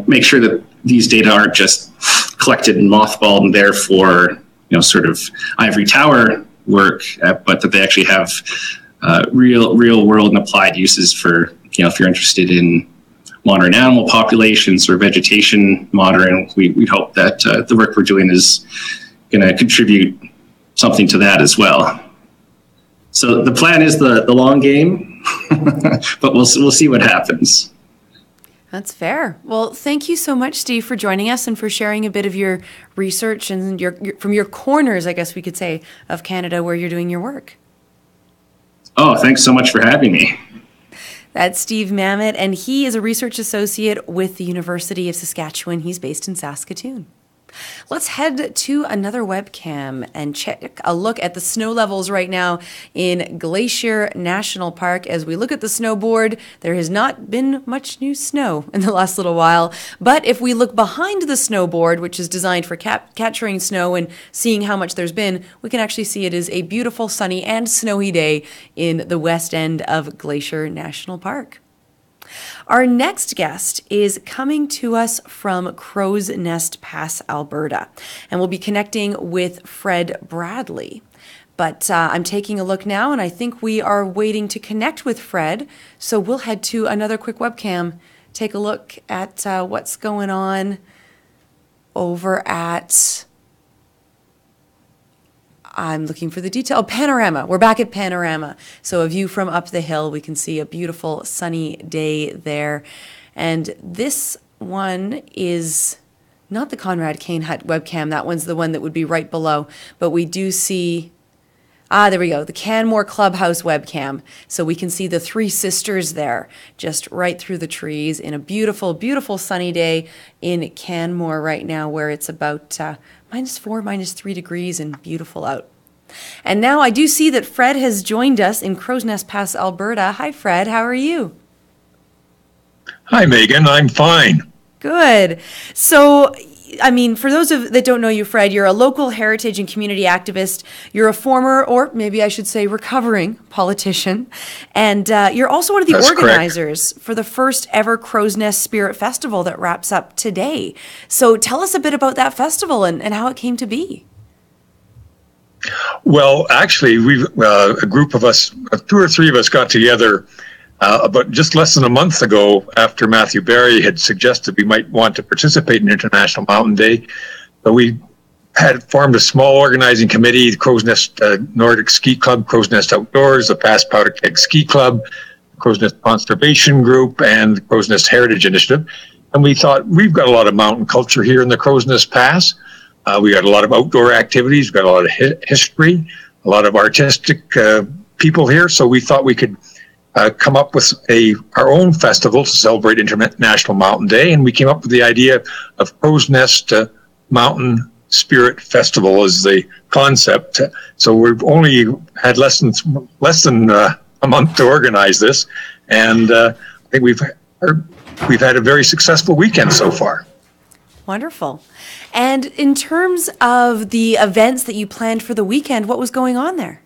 make sure that these data aren't just collected and mothballed and there for, sort of ivory tower work, but that they actually have real world and applied uses for, if you're interested in monitoring animal populations or vegetation monitoring. We hope that the work we're doing is going to contribute something to that as well. So the plan is the long game, but we'll see what happens. That's fair. Well, thank you so much, Steve, for joining us and for sharing a bit of your research and from your corners, I guess we could say, of Canada where you're doing your work. Oh, thanks so much for having me. That's Steve Marmot, and he is a research associate with the University of Saskatchewan. He's based in Saskatoon. Let's head to another webcam and check a look at the snow levels right now in Glacier National Park. As we look at the snowboard, there has not been much new snow in the last little while. But if we look behind the snowboard, which is designed for capturing snow and seeing how much there's been, we can actually see it is a beautiful sunny and snowy day in the west end of Glacier National Park. Our next guest is coming to us from Crowsnest Pass, Alberta, and we'll be connecting with Fred Bradley. But I'm taking a look now, and I think we are waiting to connect with Fred, so we'll head to another quick webcam, take a look at what's going on over at... I'm looking for the detail. Panorama. We're back at Panorama. So a view from up the hill. We can see a beautiful sunny day there. And this one is not the Conrad Kane Hut webcam. That one's the one that would be right below. But we do see, there we go, the Canmore Clubhouse webcam. So we can see the Three Sisters there, just right through the trees in a beautiful, beautiful sunny day in Canmore right now, where it's about -4, -3 degrees and beautiful out. And now I do see that Fred has joined us in Crowsnest Pass, Alberta. Hi, Fred. How are you? Hi, Megan. I'm fine. Good. So, I mean, for those that don't know you, Fred, you're a local heritage and community activist. You're a former, or maybe I should say recovering politician. And you're also one of the That's organizers for the first ever Crowsnest Spirit Festival that wraps up today. So tell us a bit about that festival and how it came to be. Well, actually, we've a group of us, 2 or 3 of us got together about just less than a month ago after Matthew Barry had suggested we might want to participate in International Mountain Day. But we had formed a small organizing committee, the Crowsnest Nordic Ski Club, Crowsnest Outdoors, the Pass Powder Keg Ski Club, Crowsnest Conservation Group, and the Crowsnest Heritage Initiative. And we thought, we've got a lot of mountain culture here in the Crowsnest Pass. We got a lot of outdoor activities, we've got a lot of history, a lot of artistic people here. So we thought we could come up with our own festival to celebrate International Mountain Day, and we came up with the idea of Crowsnest Mountain Spirit Festival as the concept. So we've only had less than a month to organize this, and I think we've had a very successful weekend so far. Wonderful. And in terms of the events that you planned for the weekend, what was going on there?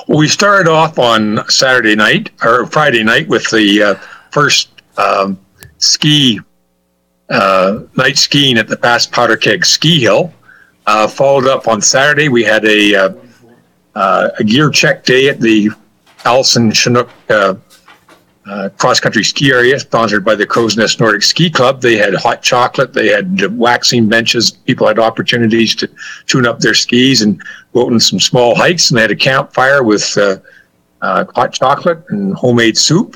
Well, we started off on Saturday night or Friday night with the first night skiing at the Pass Powder Keg Ski Hill. Followed up on Saturday, we had a gear check day at the Allison Chinook cross-country ski area, sponsored by the Crowsnest Nordic Ski Club. They had hot chocolate, they had waxing benches, people had opportunities to tune up their skis and go out on some small hikes, and they had a campfire with hot chocolate and homemade soup.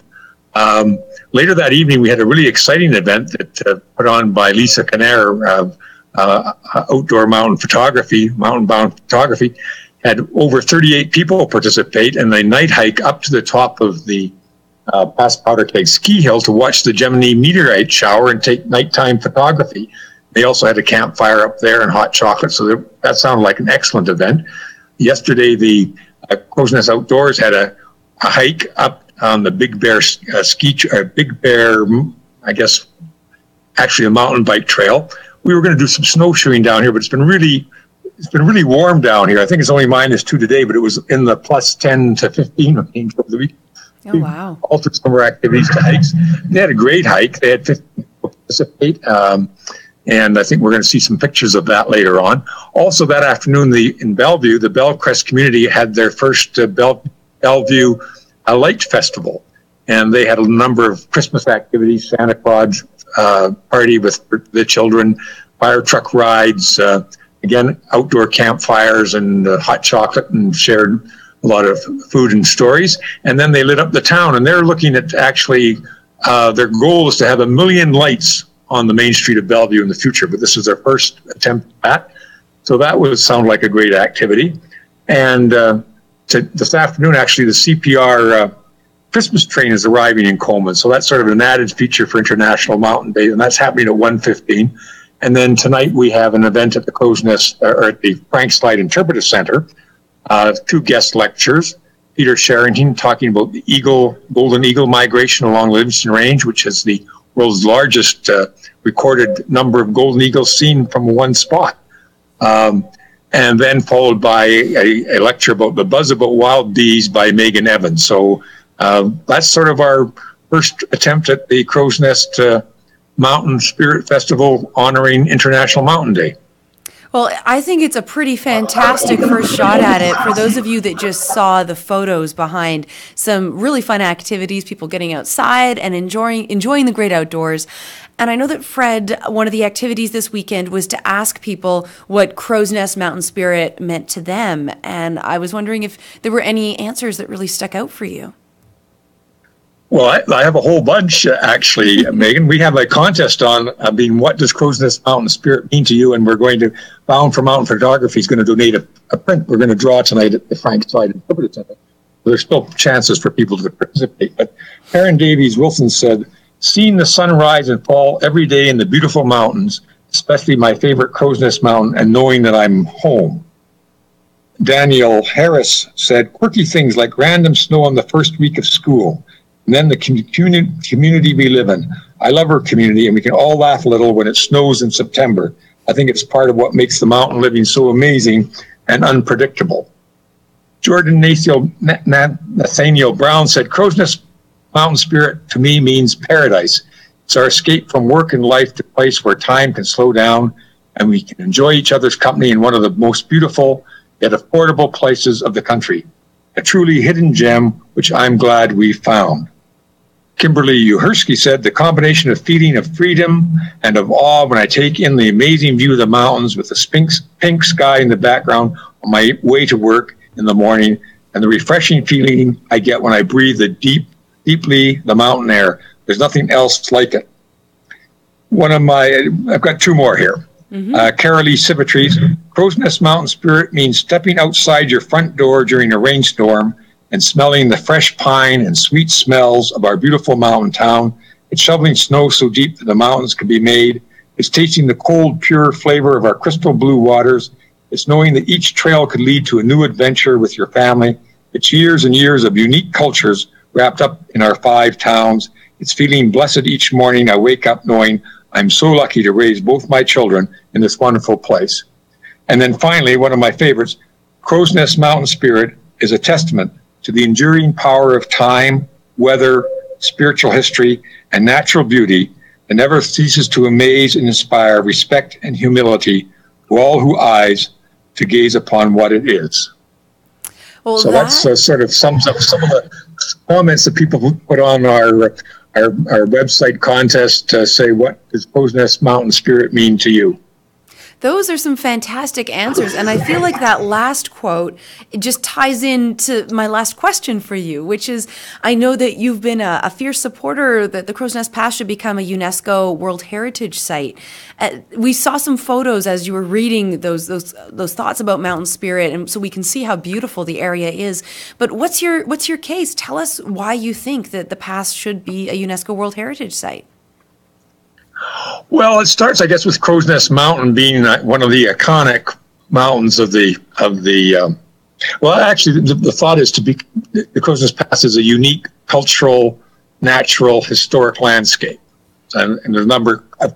Later that evening, we had a really exciting event that put on by Lisa Canair, outdoor mountain bound photography. Had over 38 people participate in a night hike up to the top of the Pass Powder Keg Ski Hill to watch the Gemini meteorite shower and take nighttime photography. They also had a campfire up there and hot chocolate, so that sounded like an excellent event. Yesterday, the Crowsnest Outdoors had a hike up on the Big Bear Big Bear, I guess, actually a mountain bike trail. We were going to do some snowshoeing down here, but it's been really it's been really warm down here. I think it's only -2 today, but it was in the +10 to 15 range over the week. Oh, wow. Altered some of our activities to hikes. They had a great hike. They had 50 people participate. And I think we're going to see some pictures of that later on. Also that afternoon, in Bellevue, the Bellcrest community had their first Bellevue Light Festival. And they had a number of Christmas activities, Santa Claus party with the children, fire truck rides, again, outdoor campfires and hot chocolate, and shared a lot of food and stories. And then they lit up the town, and they're looking at actually, their goal is to have 1 million lights on the main street of Bellevue in the future, but this is their first attempt at that. So that would sound like a great activity. And this afternoon, actually, the CPR Christmas train is arriving in Coleman. So that's sort of an added feature for International Mountain Day, and that's happening at 1:15. And then tonight we have an event at the Crowsnest, or at the Frank Slide Interpretive Center, 2 guest lectures. Peter Sherrington talking about the golden eagle migration along Livingston Range, which is the world's largest recorded number of golden eagles seen from one spot. And then followed by a lecture about the buzz about wild bees by Megan Evans. So that's sort of our first attempt at the Crowsnest Mountain Spirit Festival honoring International Mountain Day. Well, I think it's a pretty fantastic first shot at it. For those of you that just saw the photos behind, some really fun activities, people getting outside and enjoying the great outdoors. And I know that Fred, one of the activities this weekend was to ask people what Crowsnest Mountain Spirit meant to them. And I was wondering if there were any answers that really stuck out for you. Well, I have a whole bunch, actually, Megan. We have a contest on being, what does Crowsnest Mountain Spirit mean to you? And we're going to, Bound for Mountain Photography is going to donate a print. We're going to draw tonight at the Frank Slide Interpretive Center. There's still chances for people to participate. But Karen Davies Wilson said, seeing the sun rise and fall every day in the beautiful mountains, especially my favorite Crowsnest Mountain, and knowing that I'm home. Daniel Harris said, quirky things like random snow on the first week of school. And then the community we live in. I love our community, and we can all laugh a little when it snows in September. I think it's part of what makes the mountain living so amazing and unpredictable. Jordan Nathaniel Brown said, Crowsnest Mountain Spirit to me means paradise. It's our escape from work and life to a place where time can slow down and we can enjoy each other's company in one of the most beautiful yet affordable places of the country. A truly hidden gem, which I'm glad we found. Kimberly Uhersky said, the combination of feeling of freedom and of awe when I take in the amazing view of the mountains with the pink sky in the background on my way to work in the morning, and the refreshing feeling I get when I breathe deeply the mountain air. There's nothing else like it. I've got 2 more here. Carolee Symmetries, Crowsnest Mountain Spirit means stepping outside your front door during a rainstorm and smelling the fresh pine and sweet smells of our beautiful mountain town. It's shoveling snow so deep that the mountains can be made. It's tasting the cold, pure flavor of our crystal blue waters. It's knowing that each trail could lead to a new adventure with your family. It's years and years of unique cultures wrapped up in our 5 towns. It's feeling blessed each morning I wake up knowing I'm so lucky to raise both my children in this wonderful place. And then finally, one of my favorites, Crowsnest Mountain Spirit is a testament to the enduring power of time, weather, spiritual history, and natural beauty that never ceases to amaze and inspire respect and humility to all who eyes to gaze upon what it is. Well, so that sort of sums up some of the comments that people put on our website contest to say, what does Crowsnest Mountain Spirit mean to you? Those are some fantastic answers, and I feel like that last quote, it just ties into my last question for you, which is, I know that you've been a fierce supporter that the Crowsnest Pass should become a UNESCO World Heritage Site. We saw some photos as you were reading those thoughts about mountain spirit, and so we can see how beautiful the area is. But what's your case? Tell us why you think that the pass should be a UNESCO World Heritage Site. Well, it starts, I guess, with Crowsnest Mountain being one of the iconic mountains of the. Well, actually, the thought is the Crowsnest Pass is a unique cultural, natural, historic landscape, and there's a number of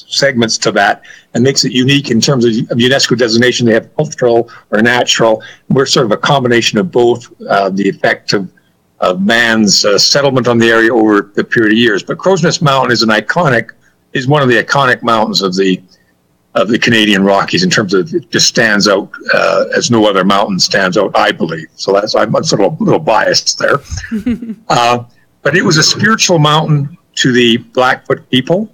segments to that and makes it unique in terms of UNESCO designation. They have cultural or natural. We're sort of a combination of both, the effect of man's settlement on the area over the period of years. But Crowsnest Mountain is one of the iconic mountains of the Canadian Rockies in terms of it just stands out as no other mountain stands out, I believe. So I'm sort of a little biased there. But it was a spiritual mountain to the Blackfoot people,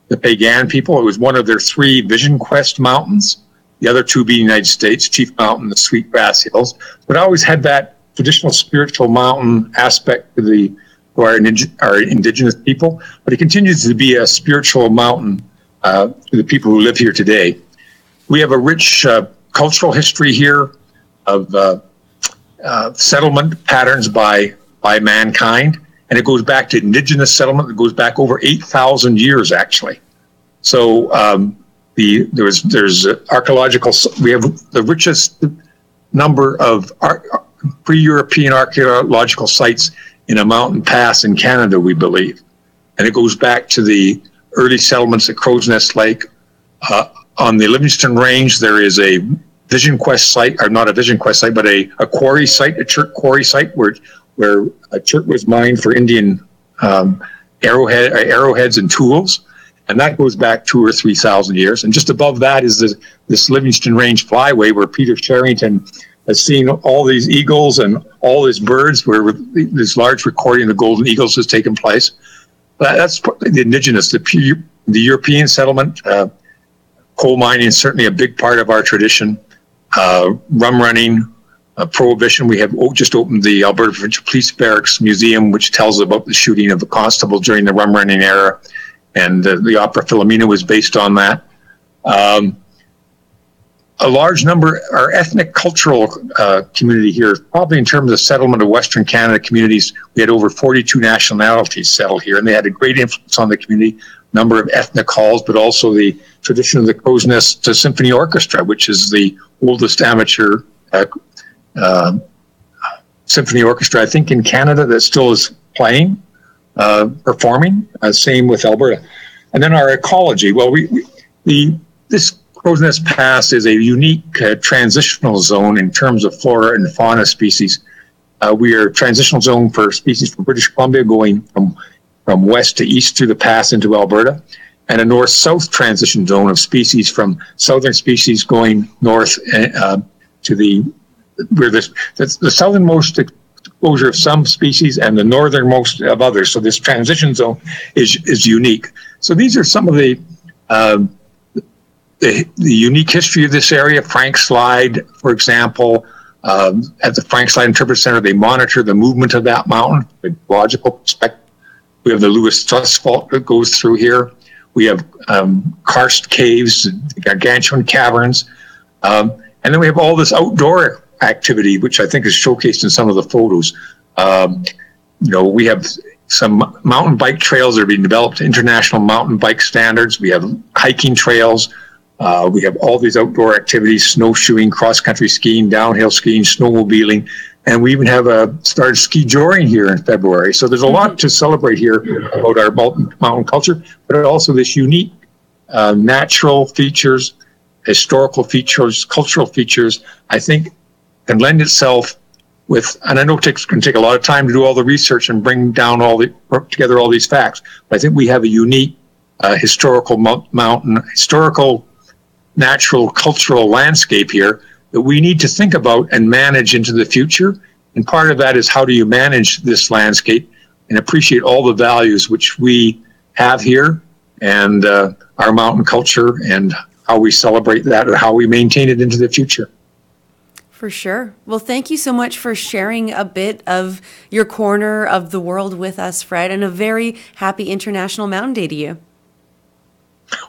the Piegan people. It was one of their 3 Vision Quest mountains, the other 2 being United States, Chief Mountain, the Sweetgrass Hills. But it always had that traditional spiritual mountain aspect to our indigenous people. But it continues to be a spiritual mountain to the people who live here today. We have a rich cultural history here of settlement patterns by mankind, and it goes back to indigenous settlement. It goes back over 8,000 years, actually. So there's archaeological. We have the richest number of pre-European archaeological sites in a mountain pass in Canada, we believe, and it goes back to the early settlements at Crowsnest Lake. On the Livingston Range, there is a Vision Quest site, or not a Vision Quest site, but a quarry site, a chert quarry site where a chert was mined for Indian arrowheads and tools, and that goes back 2,000 or 3,000 years. And just above that is this Livingston Range flyway where Peter Sherrington has seen all these eagles and all these birds, where this large recording of the golden eagles has taken place. That's the indigenous, the European settlement. Coal mining is certainly a big part of our tradition. Rum running, prohibition. We have just opened the Alberta Provincial Police Barracks Museum, which tells about the shooting of a constable during the rum running era, and the opera Philomena was based on that. A large number, our ethnic cultural community here, probably in terms of settlement of Western Canada communities, we had over 42 nationalities settled here, and they had a great influence on the community, number of ethnic halls, but also the tradition of the Crowsnest Symphony Orchestra, which is the oldest amateur symphony orchestra, I think, in Canada that still is playing, performing. Same with Alberta. And then our ecology. Well, this Crowsnest Pass is a unique transitional zone in terms of flora and fauna species. We are a transitional zone for species from British Columbia going from west to east through the pass into Alberta, and a north-south transition zone of species from southern species going north to where the southernmost exposure of some species and the northernmost of others. So this transition zone is unique. So these are some of the unique history of this area. Frank Slide, for example, at the Frank Slide Interpretive Center, they monitor the movement of that mountain, the geological perspective. We have the Lewis Strauss Fault that goes through here. We have karst caves, gargantuan caverns, and then we have all this outdoor activity, which I think is showcased in some of the photos. We have some mountain bike trails that are being developed to international mountain bike standards. We have hiking trails. We have all these outdoor activities: snowshoeing, cross-country skiing, downhill skiing, snowmobiling, and we even have started ski joring here in February. So there's a lot to celebrate here about our mountain culture, but also this unique natural features, historical features, cultural features, I think can lend itself with, and I know it's going to take a lot of time to do all the research and bring down together all these facts, but I think we have a unique historical mountain, historical, natural, cultural landscape here that we need to think about and manage into the future. And part of that is, how do you manage this landscape and appreciate all the values which we have here, and our mountain culture, and how we celebrate that, or how we maintain it into the future. For sure. Well, thank you so much for sharing a bit of your corner of the world with us, Fred, and a very happy International Mountain Day to you.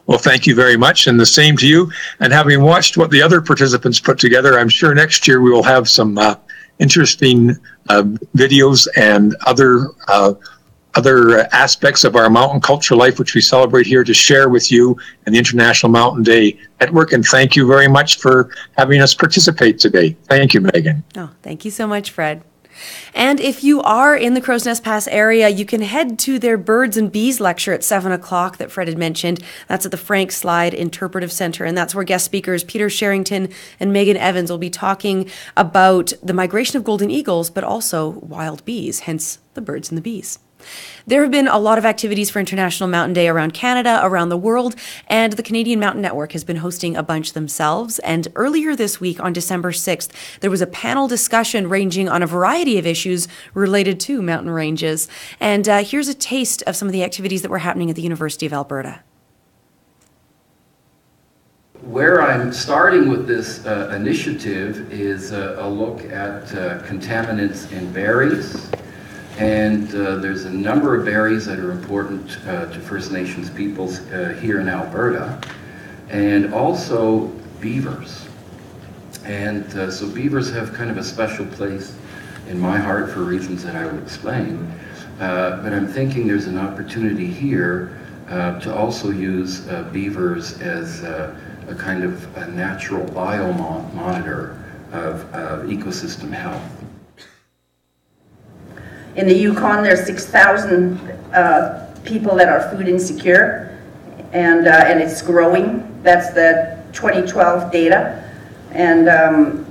Well, thank you very much, and the same to you. And having watched what the other participants put together, I'm sure next year we will have some interesting videos and other aspects of our mountain culture life, which we celebrate here, to share with you and the International Mountain Day Network. And thank you very much for having us participate today. Thank you, Megan. Oh, thank you so much, Fred. And if you are in the Crowsnest Pass area, you can head to their Birds and Bees lecture at 7 o'clock that Fred had mentioned. That's at the Frank Slide Interpretive Center, and that's where guest speakers Peter Sherrington and Megan Evans will be talking about the migration of golden eagles, but also wild bees, hence the birds and the bees. There have been a lot of activities for International Mountain Day around Canada, around the world, and the Canadian Mountain Network has been hosting a bunch themselves. And earlier this week, on December 6th, there was a panel discussion ranging on a variety of issues related to mountain ranges. And here's a taste of some of the activities that were happening at the University of Alberta. Where I'm starting with this initiative is a look at contaminants in berries. And there's a number of berries that are important to First Nations peoples here in Alberta, and also beavers. And so beavers have kind of a special place in my heart for reasons that I will explain. But I'm thinking there's an opportunity here to also use beavers as a kind of a natural biomonitor of ecosystem health. In the Yukon, there's 6,000 people that are food insecure, and it's growing. That's the 2012 data. And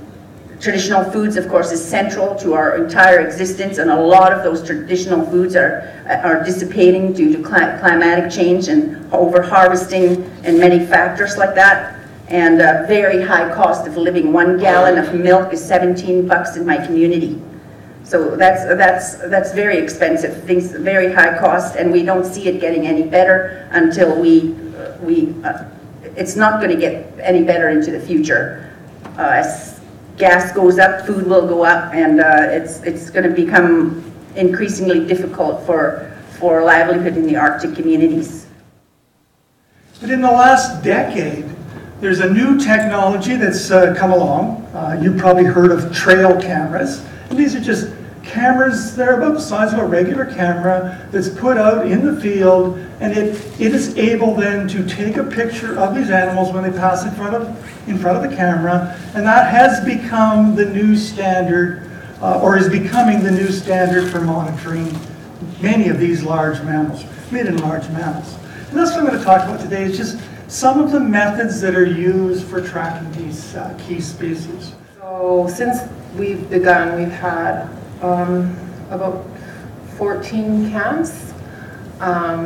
traditional foods, of course, is central to our entire existence, and a lot of those traditional foods are dissipating due to climatic change and over-harvesting and many factors like that. And very high cost of living. 1 gallon of milk is $17 in my community. So that's very expensive, things very high cost, and we don't see it getting any better until it's not going to get any better into the future. As gas goes up, food will go up, and it's going to become increasingly difficult for livelihood in the Arctic communities. But in the last decade, there's a new technology that's come along. You've probably heard of trail cameras. And these are just cameras that are about the size of a regular camera that's put out in the field, and it is able then to take a picture of these animals when they pass in front of the camera, and that has become the new standard, or is becoming the new standard for monitoring many of these large mammals, mid and large mammals. And that's what I'm going to talk about today, is just some of the methods that are used for tracking these key species. So since we've begun, we've had about 14 camps.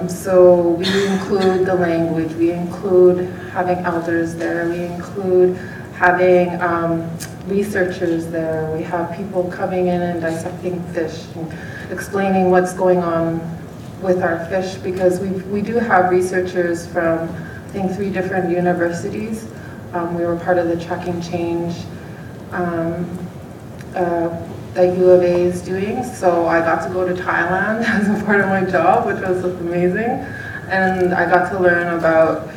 So we include the language, we include having elders there, we include having researchers there, we have people coming in and dissecting fish and explaining what's going on with our fish, because we do have researchers from, I think, 3 different universities. We were part of the Tracking Change that U of A is doing, so I got to go to Thailand as a part of my job, which was amazing, and I got to learn about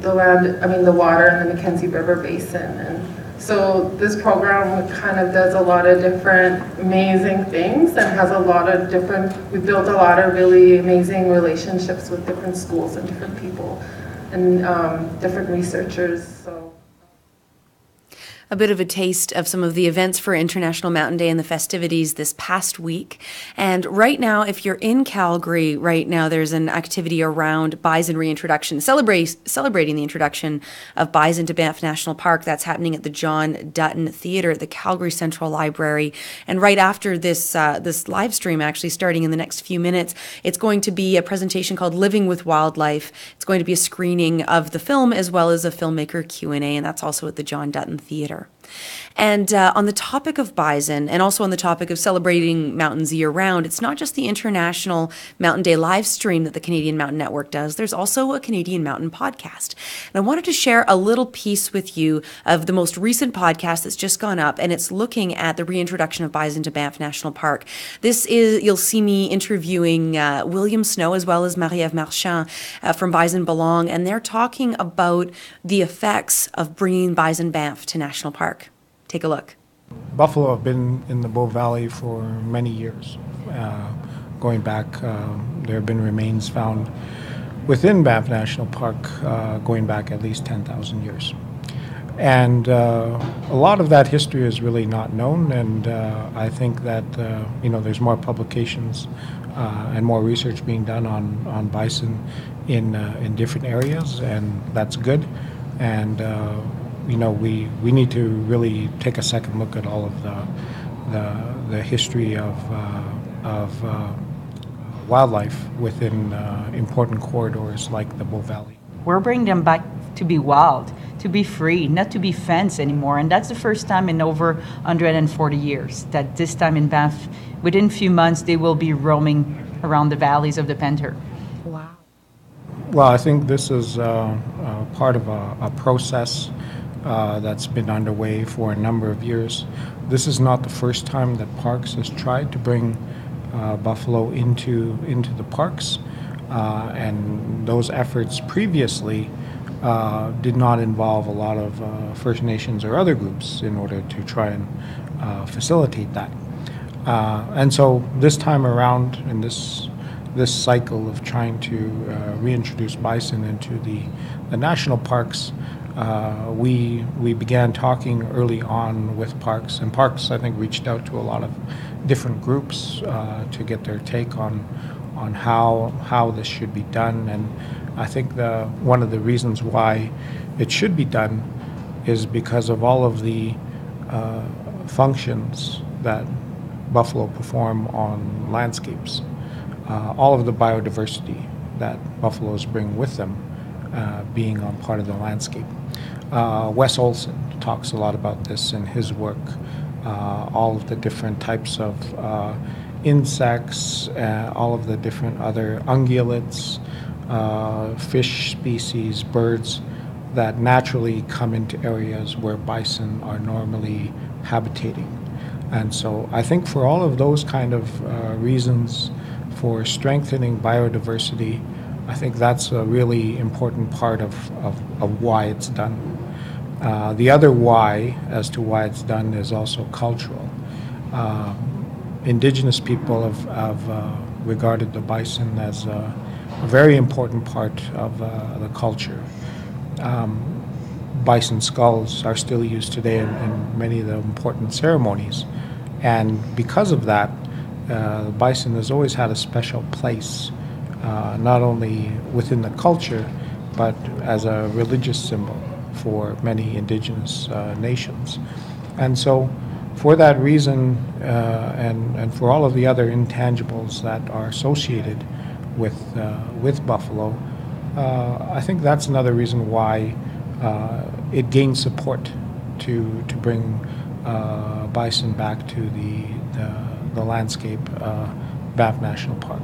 the water in the Mackenzie River Basin. And so this program kind of does a lot of different amazing things and has a lot of different, we built a lot of really amazing relationships with different schools and different people and different researchers. So. A bit of a taste of some of the events for International Mountain Day and the festivities this past week. And right now, if you're in Calgary right now, there's an activity around bison reintroduction, celebrating the introduction of bison to Banff National Park. That's happening at the John Dutton Theatre at the Calgary Central Library. And right after this live stream, actually starting in the next few minutes, it's going to be a presentation called Living with Wildlife. It's going to be a screening of the film as well as a filmmaker Q&A, and that's also at the John Dutton Theatre. And on the topic of bison, and also on the topic of celebrating mountains year-round, it's not just the International Mountain Day live stream that the Canadian Mountain Network does. There's also a Canadian Mountain podcast. And I wanted to share a little piece with you of the most recent podcast that's just gone up, and it's looking at the reintroduction of bison to Banff National Park. This is, you'll see me interviewing William Snow as well as Marie-Ève Marchand from Bison Belong, and they're talking about the effects of bringing Bison Banff to National Park. Take a look. Buffalo have been in the Bow Valley for many years. Going back, there have been remains found within Banff National Park going back at least 10,000 years. And a lot of that history is really not known, and I think that there's more publications and more research being done on bison in different areas, and that's good. And we need to really take a second look at all of the history of wildlife within important corridors like the Bow Valley. We're bringing them back to be wild, to be free, not to be fenced anymore. And that's the first time in over 140 years that this time in Banff, within a few months, they will be roaming around the valleys of the Panther. Wow. Well, I think this is part of a process that's been underway for a number of years. This is not the first time that Parks has tried to bring buffalo into the parks, and those efforts previously did not involve a lot of First Nations or other groups in order to try and facilitate that. And so this time around, in this cycle of trying to reintroduce bison into the national parks, we began talking early on with Parks, and Parks, I think, reached out to a lot of different groups to get their take on how this should be done. And I think one of the reasons why it should be done is because of all of the functions that buffalo perform on landscapes, all of the biodiversity that buffaloes bring with them, being on part of the landscape. Wes Olson talks a lot about this in his work, all of the different types of insects, all of the different other ungulates, fish species, birds that naturally come into areas where bison are normally habitating. And so I think for all of those kind of reasons for strengthening biodiversity, I think that's a really important part of why it's done. The other why, as to why it's done, is also cultural. Indigenous people have regarded the bison as a very important part of the culture. Bison skulls are still used today in many of the important ceremonies. And because of that, the bison has always had a special place, not only within the culture, but as a religious symbol for many indigenous nations. And so for that reason, and for all of the other intangibles that are associated with buffalo, I think that's another reason why it gained support to bring bison back to the landscape, Banff National Park.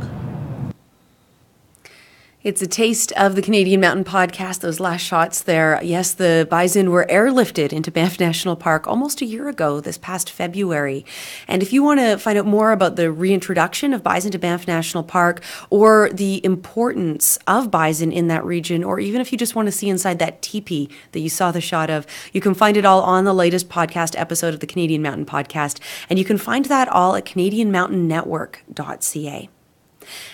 It's a taste of the Canadian Mountain Podcast, those last shots there. Yes, the bison were airlifted into Banff National Park almost a year ago, this past February. And if you want to find out more about the reintroduction of bison to Banff National Park, or the importance of bison in that region, or even if you just want to see inside that teepee that you saw the shot of, you can find it all on the latest podcast episode of the Canadian Mountain Podcast. And you can find that all at CanadianMountainNetwork.ca.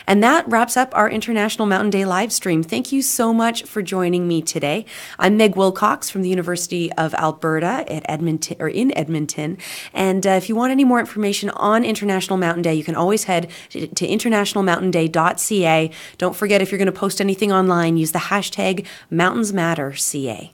And that wraps up our International Mountain Day live stream. Thank you so much for joining me today. I'm Meg Wilcox from the University of Alberta at Edmonton, or in Edmonton. And if you want any more information on International Mountain Day, you can always head to internationalmountainday.ca. Don't forget, if you're going to post anything online, use the hashtag MountainsMatterCA.